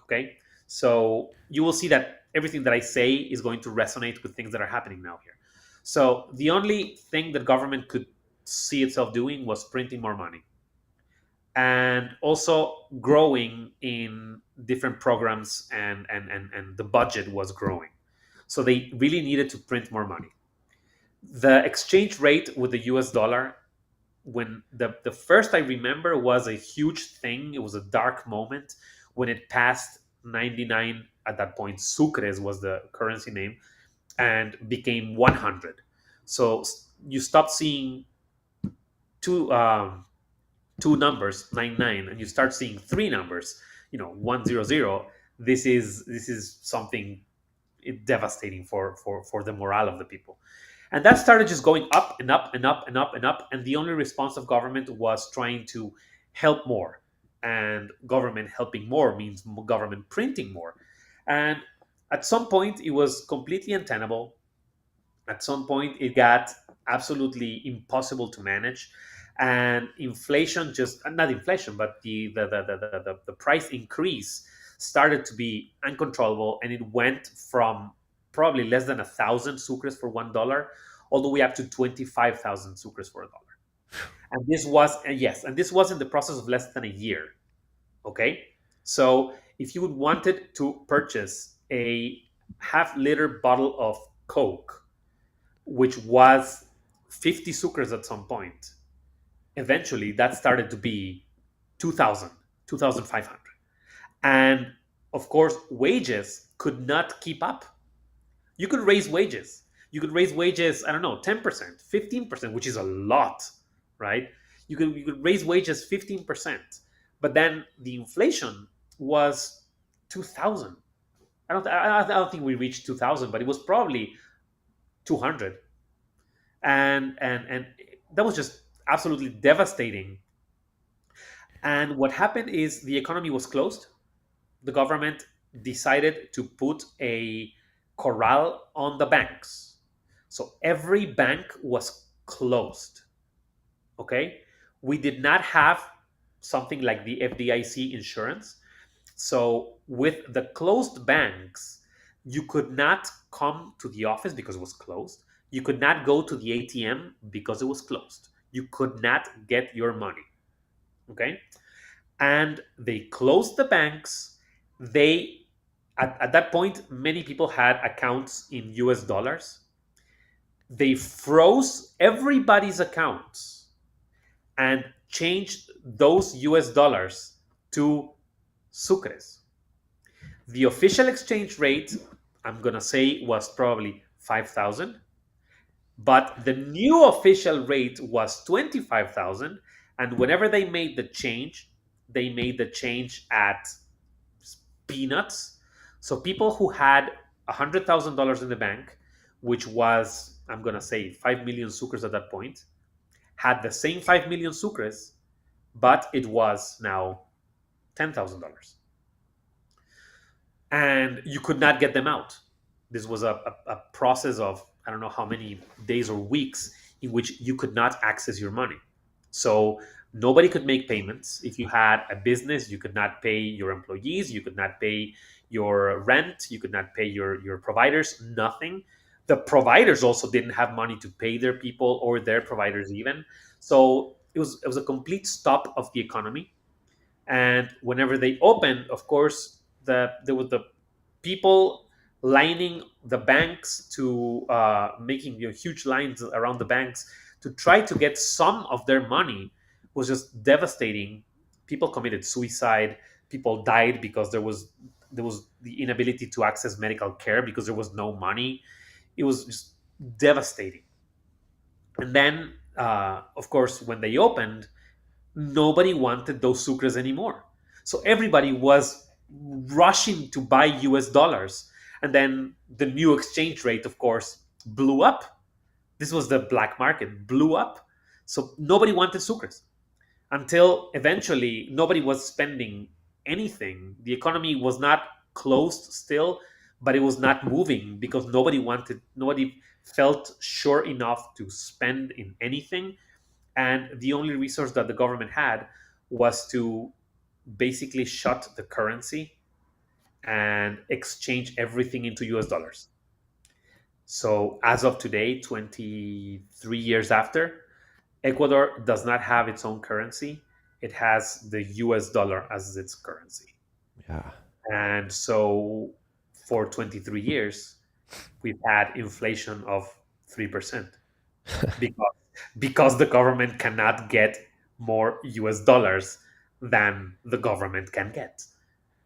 Okay, so you will see that everything that I say is going to resonate with things that are happening now here. So the only thing that government could see itself doing was printing more money, and also growing in different programs, and the budget was growing. So they really needed to print more money. The exchange rate with the US dollar, when the first I remember, was a huge thing. It was a dark moment when it passed 99. At that point, sucres was the currency name, and became 100. So you stopped seeing two two numbers, 99, and you start seeing three numbers, 100. This is something devastating for the morale of the people. And that started just going up and up and up and up and up. And the only response of government was trying to help more. and government helping more means government printing more. And at some point, it was completely untenable. At some point, it got absolutely impossible to manage, and inflation just not inflation, but the price increase started to be uncontrollable, and it went from probably less than 1,000 sucres for $1 all the way up to 25,000 sucres for $1. And this was yes, and this was in the process of less than a year. Okay, so if you wanted to purchase a half-liter bottle of Coke, which was 50 sucres at some point, eventually that started to be 2,000, 2,500. And of course, wages could not keep up. You could raise wages. You could raise wages, I don't know, 10%, 15%, which is a lot, right? You could raise wages 15%. But then the inflation was 2,000. I don't think we reached 2,000, but it was probably 200. And that was just absolutely devastating. And what happened is the economy was closed. The government decided to put a corral on the banks. So every bank was closed. Okay? We did not have something like the FDIC insurance. So with the closed banks, you could not come to the office because it was closed. You could not go to the ATM because it was closed. You could not get your money. Okay? And they closed the banks. They at that point, many people had accounts in US dollars. They froze everybody's accounts and changed those US dollars to sucres. The official exchange rate, I'm going to say, was probably 5,000, but the new official rate was 25,000. And whenever they made the change, they made the change at peanuts. So people who had $100,000 in the bank, which was, I'm going to say, 5 million sucres at that point, had the same 5 million sucres, but it was now $10,000. And you could not get them out. This was a process of, I don't know how many days or weeks in which you could not access your money. So nobody could make payments. If you had a business, you could not pay your employees, you could not pay your rent, you could not pay your providers, nothing. The providers also didn't have money to pay their people or their providers even. So it was a complete stop of the economy. And whenever they opened, of course, there was the people lining the banks to making huge lines around the banks to try to get some of their money was just devastating. People committed suicide. People died because there was the inability to access medical care because there was no money. It was just devastating. And then, of course, when they opened, nobody wanted those sucres anymore. So everybody was rushing to buy US dollars. And then the new exchange rate, of course, blew up. This was the black market, blew up. So nobody wanted sucres until eventually nobody was spending anything. The economy was not closed still, but it was not moving because nobody felt sure enough to spend in anything. And the only resource that the government had was to basically shut the currency and exchange everything into US dollars. So as of today, 23 years after, Ecuador does not have its own currency. It has the US dollar as its currency. Yeah. And so for 23 years, we've had inflation of 3% because the government cannot get more US dollars than the government can get.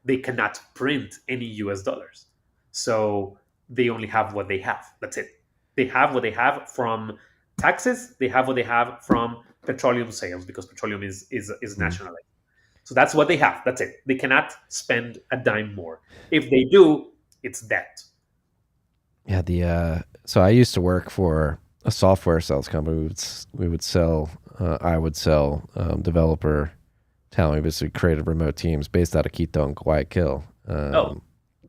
They cannot print any US dollars. So they only have what they have. That's it. They have what they have from taxes. They have what they have from petroleum sales because petroleum is nationalized. So that's what they have. That's it. They cannot spend a dime more. If they do, it's debt. Yeah. So I used to work for a software sales company. I would sell developer telling me basically created remote teams based out of Quito and Guayaquil Oh,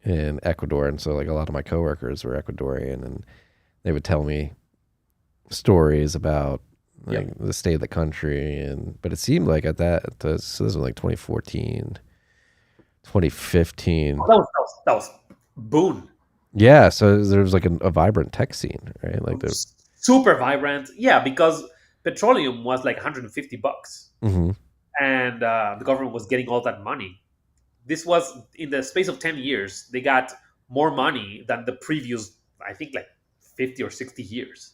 in Ecuador. And so like a lot of my coworkers were Ecuadorian, and they would tell me stories about like yep. the state of the country. And but it seemed like so this was like 2014, 2015. That was boon. Yeah, so there was like a vibrant tech scene, right? Like the Super vibrant. Yeah, because petroleum was like $150, hmm and the government was getting all that money. This was in the space of 10 years. They got more money than the previous, I think, like 50 or 60 years.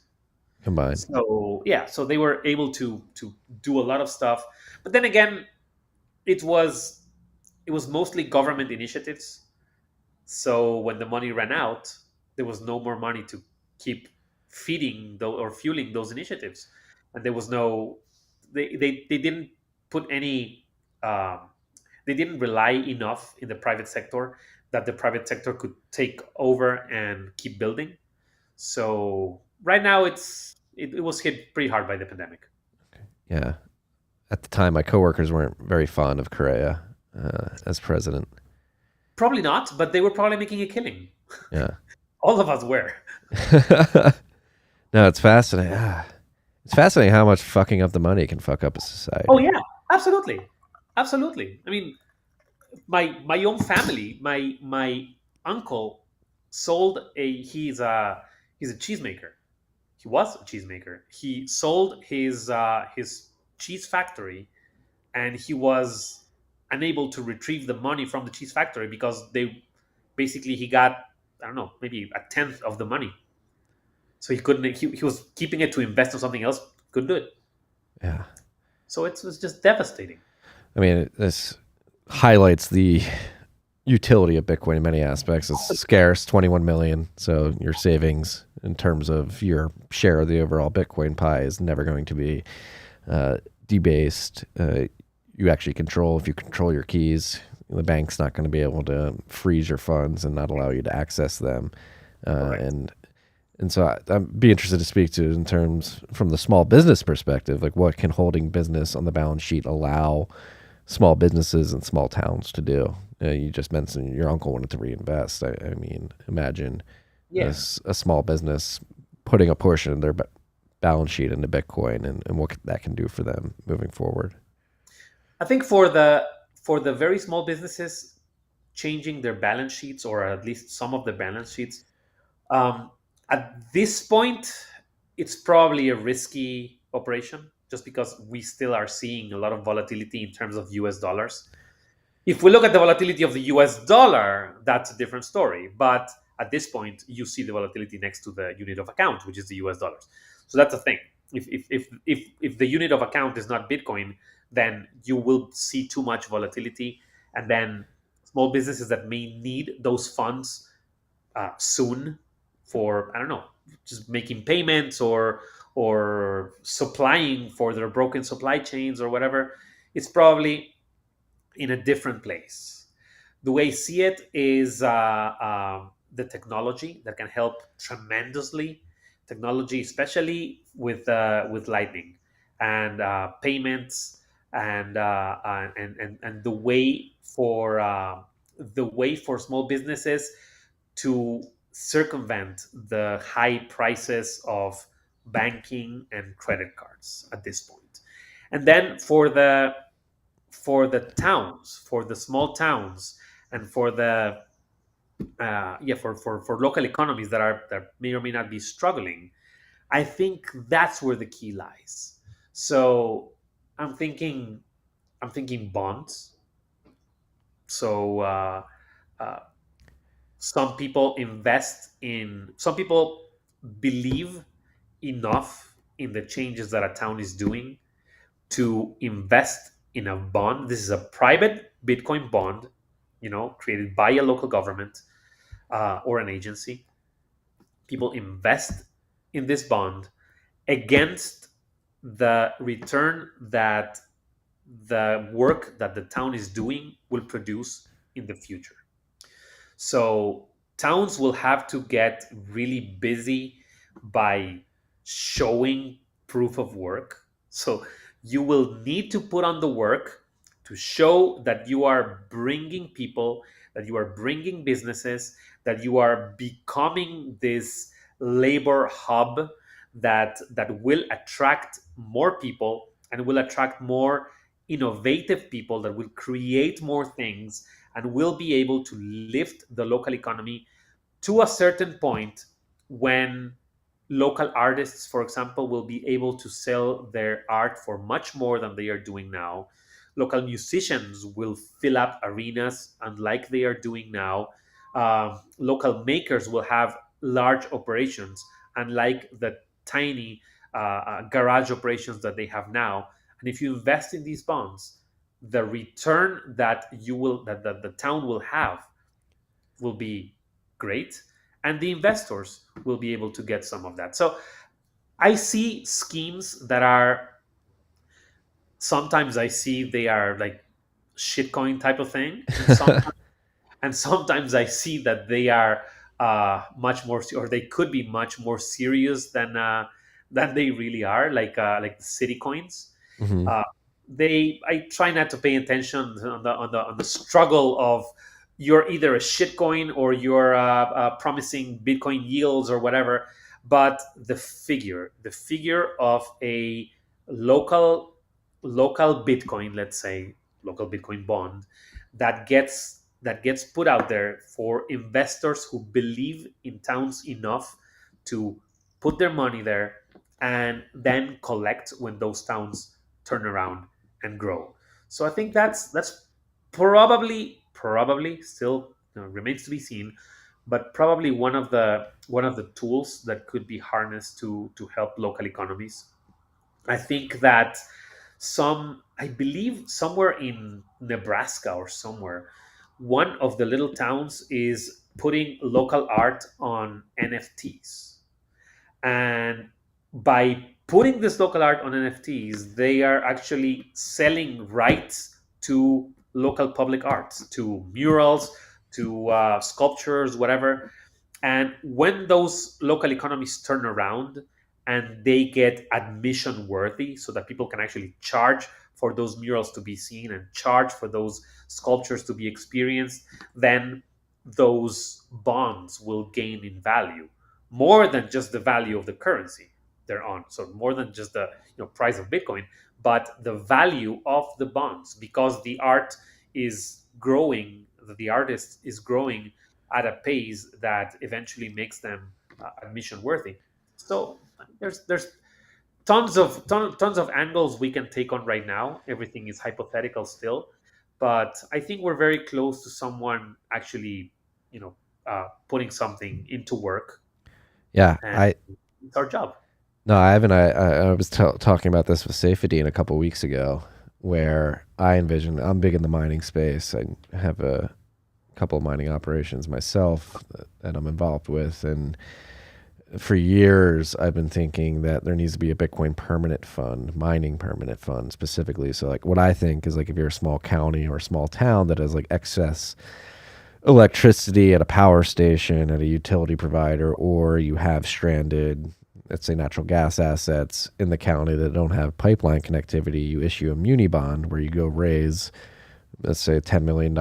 combined. So yeah, so they were able to do a lot of stuff. But then again, it was it was mostly government initiatives. So when the money ran out, there was no more money to keep feeding or fueling those initiatives, and there was no they didn't put any they didn't rely enough in the private sector that the private sector could take over and keep building. So right now it was hit pretty hard by the pandemic. Yeah. At the time, my coworkers weren't very fond of Correa as president. Probably not, but they were probably making a killing. Yeah. All of us were. No, it's fascinating. It's fascinating how much fucking up the money can fuck up a Oh society. yeah, absolutely, absolutely. I mean, my own family, my uncle sold a he's a cheesemaker. He was a cheesemaker. He sold his cheese factory, and he was unable to retrieve the money from the cheese factory because they basically he got, I don't know, maybe a tenth of the money. So he couldn't. He was keeping it to invest in something else. Couldn't do it. Yeah. So it was just devastating. I mean, this highlights the utility of Bitcoin in many aspects. It's scarce, 21 million. So your savings in terms of your share of the overall Bitcoin pie is never going to be debased. You actually control, if you control your keys, the bank's not going to be able to freeze your funds and not allow you to access them. Correct. And so I'd be interested to speak to in terms from the small business perspective, like what can holding business on the balance sheet allow small businesses in small towns to do? You just mentioned your uncle wanted to reinvest. I mean, imagine Yeah. a small business putting a portion of their balance sheet into Bitcoin and what that can do for them moving forward. I think for the very small businesses, changing their balance sheets or at least some of the balance sheets, um, at this point, it's probably a risky operation just because we still are seeing a lot of volatility in terms of US dollars. If we look at the volatility of the US dollar, that's a different story. But at this point, you see the volatility next to the unit of account, which is the US dollars. So that's the thing. If the unit of account is not Bitcoin, then you will see too much volatility. And then small businesses that may need those funds soon for, I don't know, just making payments or supplying for their broken supply chains or whatever, it's probably in a different place. The way I see it is the technology that can help tremendously. Technology, especially with Lightning and payments and the way for small businesses to circumvent the high prices of banking and credit cards at this point. And then for the towns, for the small towns, and for the for local economies that may or may not be struggling, I think that's where the key lies. So I'm thinking I'm thinking bonds. So uh, some people believe enough in the changes that a town is doing to invest in a bond. This is a private Bitcoin bond, created by a local government or an agency. People invest in this bond against the return that the work that the town is doing will produce in the future. So towns will have to get really busy by showing proof of work. So you will need to put on the work to show that you are bringing people, that you are bringing businesses, that you are becoming this labor hub that will attract more people and will attract more innovative people that will create more things and will be able to lift the local economy to a certain point when local artists, for example, will be able to sell their art for much more than they are doing now. Local musicians will fill up arenas, unlike they are doing now. Local makers will have large operations, unlike the tiny garage operations that they have now. And if you invest in these bonds, the return that the town will have will be great, and the investors will be able to get some of that. So I see schemes that are, sometimes I see they are like shitcoin type of thing, and sometimes I see that they are much more, or they could be much more serious than they really are, like the city coins. Hmm. Uh, I try not to pay attention on the struggle of, you're either a shitcoin or you're promising Bitcoin yields or whatever, but the figure of a local Bitcoin, let's say local Bitcoin bond, that gets put out there for investors who believe in towns enough to put their money there and then collect when those towns turn around and grow. So I think that's probably still, remains to be seen, but probably one of the tools that could be harnessed to help local economies. I think that I believe somewhere in Nebraska or somewhere, one of the little towns is putting local art on NFTs. And by putting this local art on NFTs, they are actually selling rights to local public arts, to murals, to sculptures, whatever. And when those local economies turn around and they get admission worthy, so that people can actually charge for those murals to be seen and charge for those sculptures to be experienced, then those bonds will gain in value more than just the value of the currency they're on. So more than just the price of Bitcoin, but the value of the bonds, because the art is growing, the artist is growing at a pace that eventually makes them admission worthy. So there's tons of angles we can take on right now. Everything is hypothetical still, but I think we're very close to someone actually, putting something into work, Yeah, and I it's our job. no, I haven't. I was talking about this with Safety a couple weeks ago, where I envision I'm big in the mining space. I have a couple of mining operations myself that I'm involved with, and for years I've been thinking that there needs to be a Bitcoin permanent fund, mining permanent fund specifically. So like what I think is like if you're a small county or a small town that has like excess electricity at a power station at a utility provider, or you have stranded, let's say, natural gas assets in the county that don't have pipeline connectivity, you issue a muni bond where you go raise, let's say, $10 million.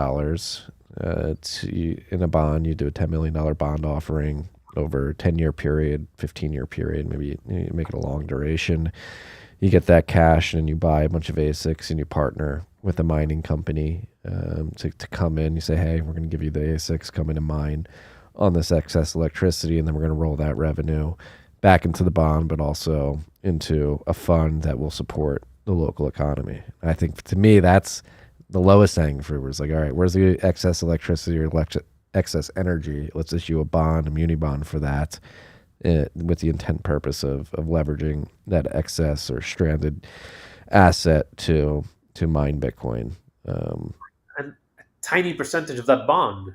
In a bond, you do a $10 million bond offering over a 10-year period, 15-year period, maybe you make it a long duration. You get that cash and you buy a bunch of ASICs and you partner with a mining company to come in. You say, hey, we're going to give you the ASICs, come in and mine on this excess electricity, and then we're going to roll that revenue back into the bond, but also into a fund that will support the local economy. I think to me, that's the lowest hanging fruit. It's like, all right, where's the excess electricity or excess energy? Let's issue a bond, a muni bond for that, with the intent purpose of leveraging that excess or stranded asset to mine Bitcoin. And a tiny percentage of that bond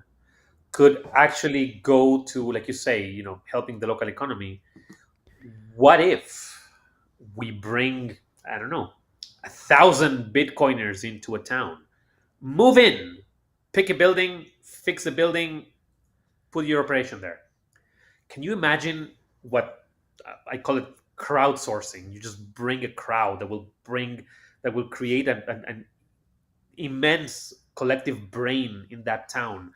could actually go to, like you say, helping the local economy. What if we bring, I don't know, 1,000 Bitcoiners into a town? Move in, pick a building, fix the building, put your operation there. Can you imagine what I call it crowdsourcing? You just bring a crowd that will create an immense collective brain in that town,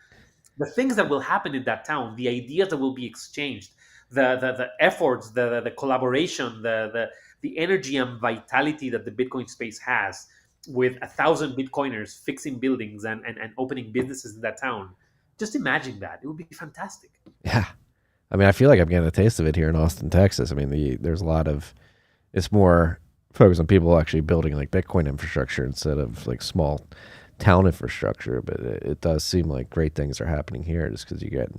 the things that will happen in that town, the ideas that will be exchanged, the efforts, the collaboration, the energy and vitality that the Bitcoin space has, with 1,000 Bitcoiners fixing buildings and opening businesses in that town. Just imagine that. It would be fantastic. Yeah. I mean, I feel like I'm getting a taste of it here in Austin, Texas. I mean, there's a lot of, it's more focused on people actually building like Bitcoin infrastructure instead of like small town infrastructure. But it does seem like great things are happening here just because you get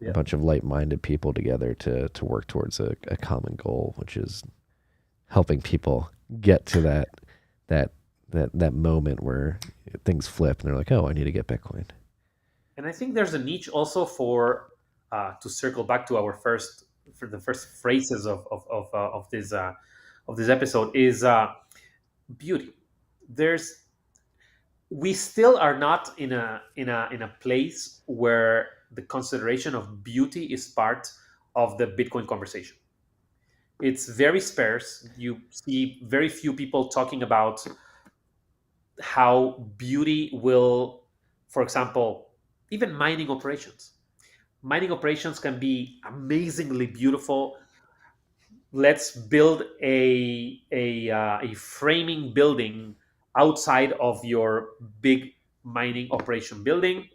a bunch of like-minded people together to work towards a common goal, which is helping people get to that moment where things flip and they're like, oh, I need to get Bitcoin. And I think there's a niche also for, to circle back to the first phrases of this episode, is beauty. We still are not in a place where the consideration of beauty is part of the Bitcoin conversation. It's very sparse. You see very few people talking about how beauty will, for example, even mining operations. Mining operations can be amazingly beautiful. Let's build a framing building outside of your big mining operation building,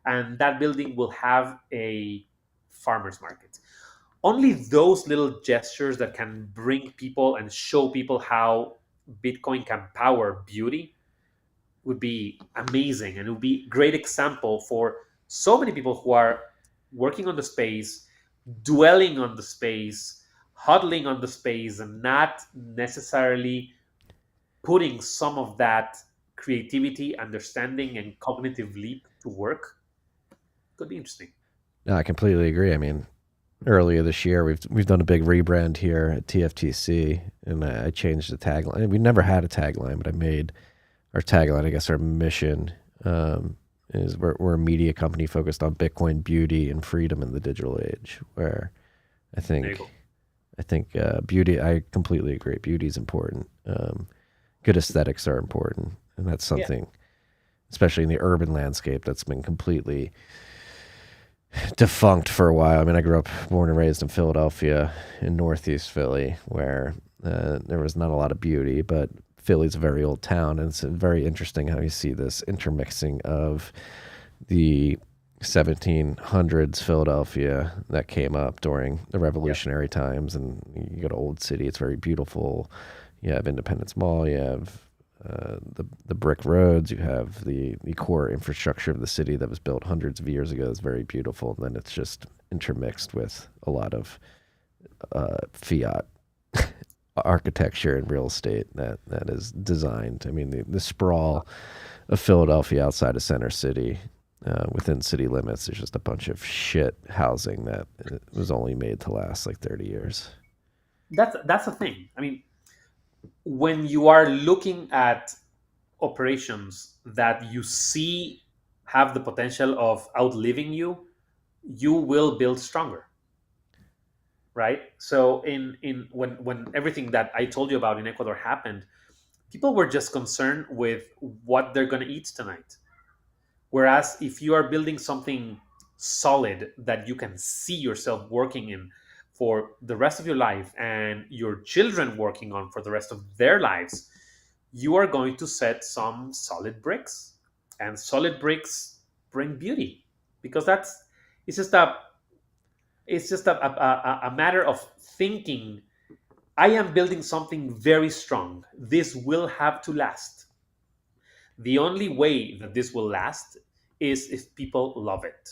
and that building will have a farmers market. Only those little gestures that can bring people and show people how Bitcoin can power beauty would be amazing, and it would be a great example for so many people who are working on the space, dwelling on the space, hodling on the space, and not necessarily putting some of that creativity, understanding, and cognitive leap to work. Could be interesting. No, I completely agree. I mean, earlier this year we've done a big rebrand here at TFTC, and I changed the tagline. We never had a tagline, but I made our tagline, I guess our mission, is we're a media company focused on Bitcoin, beauty, and freedom in the digital age. Where I think beauty, I completely agree. Beauty is important. Good aesthetics are important, and that's something, especially in the urban landscape, that's been completely defunct for a while. I mean, I grew up, born and raised in Philadelphia, in Northeast Philly, where there was not a lot of beauty, but Philly's a very old town, and it's very interesting how you see this intermixing of the 1700s Philadelphia that came up during the revolutionary times, and you go to Old City, it's very beautiful. You have Independence Mall, you have the brick roads, you have the core infrastructure of the city that was built hundreds of years ago. It's very beautiful, and then it's just intermixed with a lot of fiat architecture and real estate that is designed. I mean, the sprawl of Philadelphia outside of Center City, within city limits, there's just a bunch of shit housing that was only made to last like 30 years. That's the thing. I mean, when you are looking at operations that you see have the potential of outliving you, you will build stronger. Right? So when everything that I told you about in Ecuador happened, people were just concerned with what they're going to eat tonight. Whereas if you are building something solid that you can see yourself working in for the rest of your life, and your children working on for the rest of their lives, you are going to set some solid bricks, and solid bricks bring beauty, because it's just a matter of thinking, I am building something very strong. This will have to last. The only way that this will last is if people love it.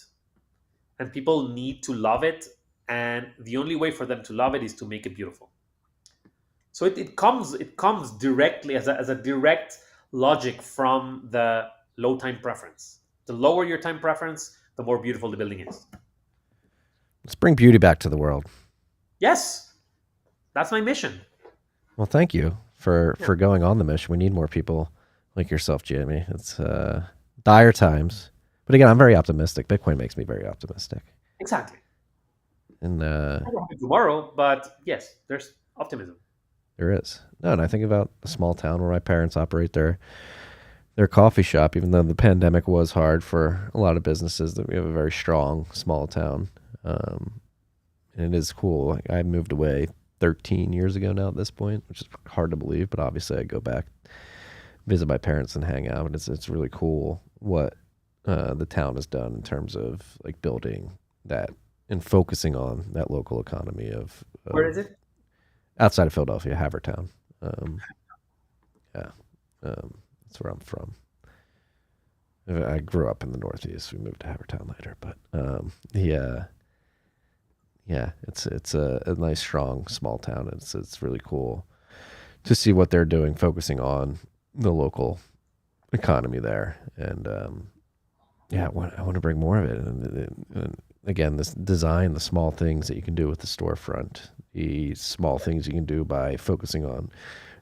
And people need to love it. And the only way for them to love it is to make it beautiful. So it comes directly as a direct logic from the low time preference. The lower your time preference, the more beautiful the building is. Let's bring beauty back to the world. Yes, that's my mission. Well, thank you for going on the mission. We need more people like yourself, Jaime. It's dire times, but again, I'm very optimistic. Bitcoin makes me very optimistic. Exactly. And I don't have it tomorrow, but yes, there's optimism. There is. No, and I think about a small town where my parents operate their their coffee shop, even though the pandemic was hard for a lot of businesses. That we have a very strong small town, and it is cool. I moved away 13 years ago now at this point, which is hard to believe, but obviously I go back, visit my parents, and hang out. And it's really cool what the town has done in terms of like building that and focusing on that local economy of Where is it? outside of Philadelphia, Havertown. Um, yeah, that's where I'm from. I grew up in the Northeast. We moved to Havertown later, but yeah, it's a nice, strong, small town. It's really cool to see what they're doing, focusing on the local economy there, and yeah, I want to bring more of it. And again, this design, the small things that you can do with the storefront, the small things you can do by focusing on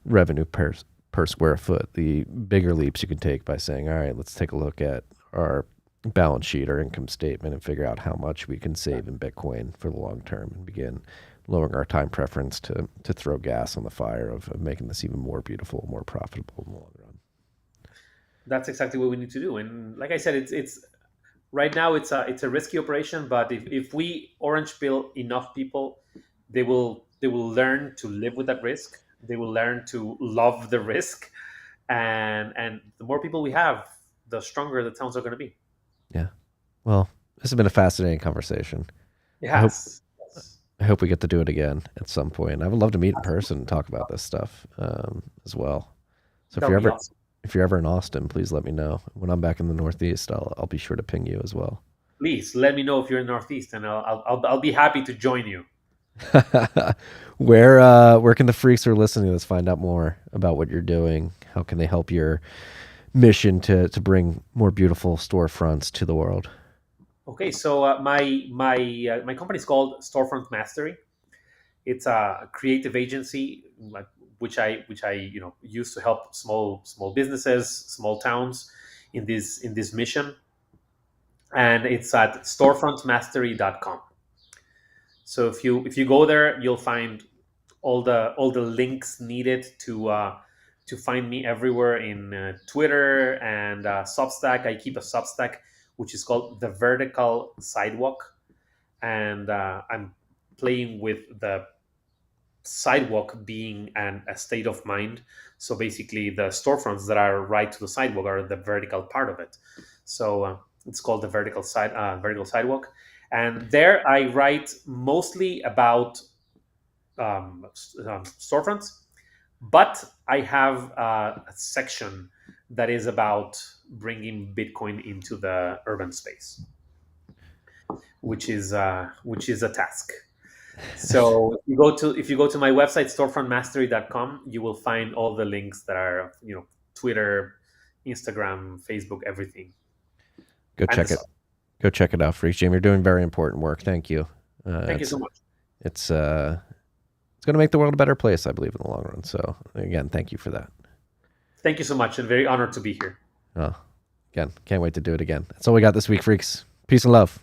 revenue per square foot, the bigger leaps you can take by saying, all right, let's take a look at our balance sheet or income statement and figure out how much we can save in Bitcoin for the long term and begin lowering our time preference to throw gas on the fire of making this even more beautiful, more profitable in the long run. That's exactly what we need to do. And like I said, it's right now it's a risky operation, but if we orange pill enough people, they will learn to live with that risk. They will learn to love the risk, and the more people we have, the stronger the towns are going to be. Yeah. Well, this has been a fascinating conversation. Yes. I hope we get to do it again at some point. I would love to meet in person and talk about this stuff as well. So That would be awesome. if you're ever in Austin, please let me know. When I'm back in the Northeast, I'll be sure to ping you as well. Please let me know if you're in Northeast, and I'll be happy to join you. Where can the freaks who are listening to this find out more about what you're doing? How can they help your mission to bring more beautiful storefronts to the world? Okay, so my company is called Storefront Mastery. It's a creative agency like which I use to help small businesses, small towns in this mission, and it's at storefrontmastery.com. So if you go there, you'll find all the links needed to find me everywhere in Twitter and Substack. I keep a Substack which is called the Vertical Sidewalk, and I'm playing with the sidewalk being a state of mind. So basically, the storefronts that are right to the sidewalk are the vertical part of it. So it's called the vertical sidewalk, and there I write mostly about storefronts, but I have a section that is about bringing Bitcoin into the urban space, which is a task. So if you go to my website storefrontmastery.com, you will find all the links that are Twitter, Instagram, Facebook, everything. Go check it. Go check it out, freaks. Jaime, you're doing very important work. Thank you. Thank you so much. It's going to make the world a better place, I believe, in the long run. So again, thank you for that. Thank you so much, and very honored to be here. Oh, again, can't wait to do it again. That's all we got this week, freaks. Peace and love.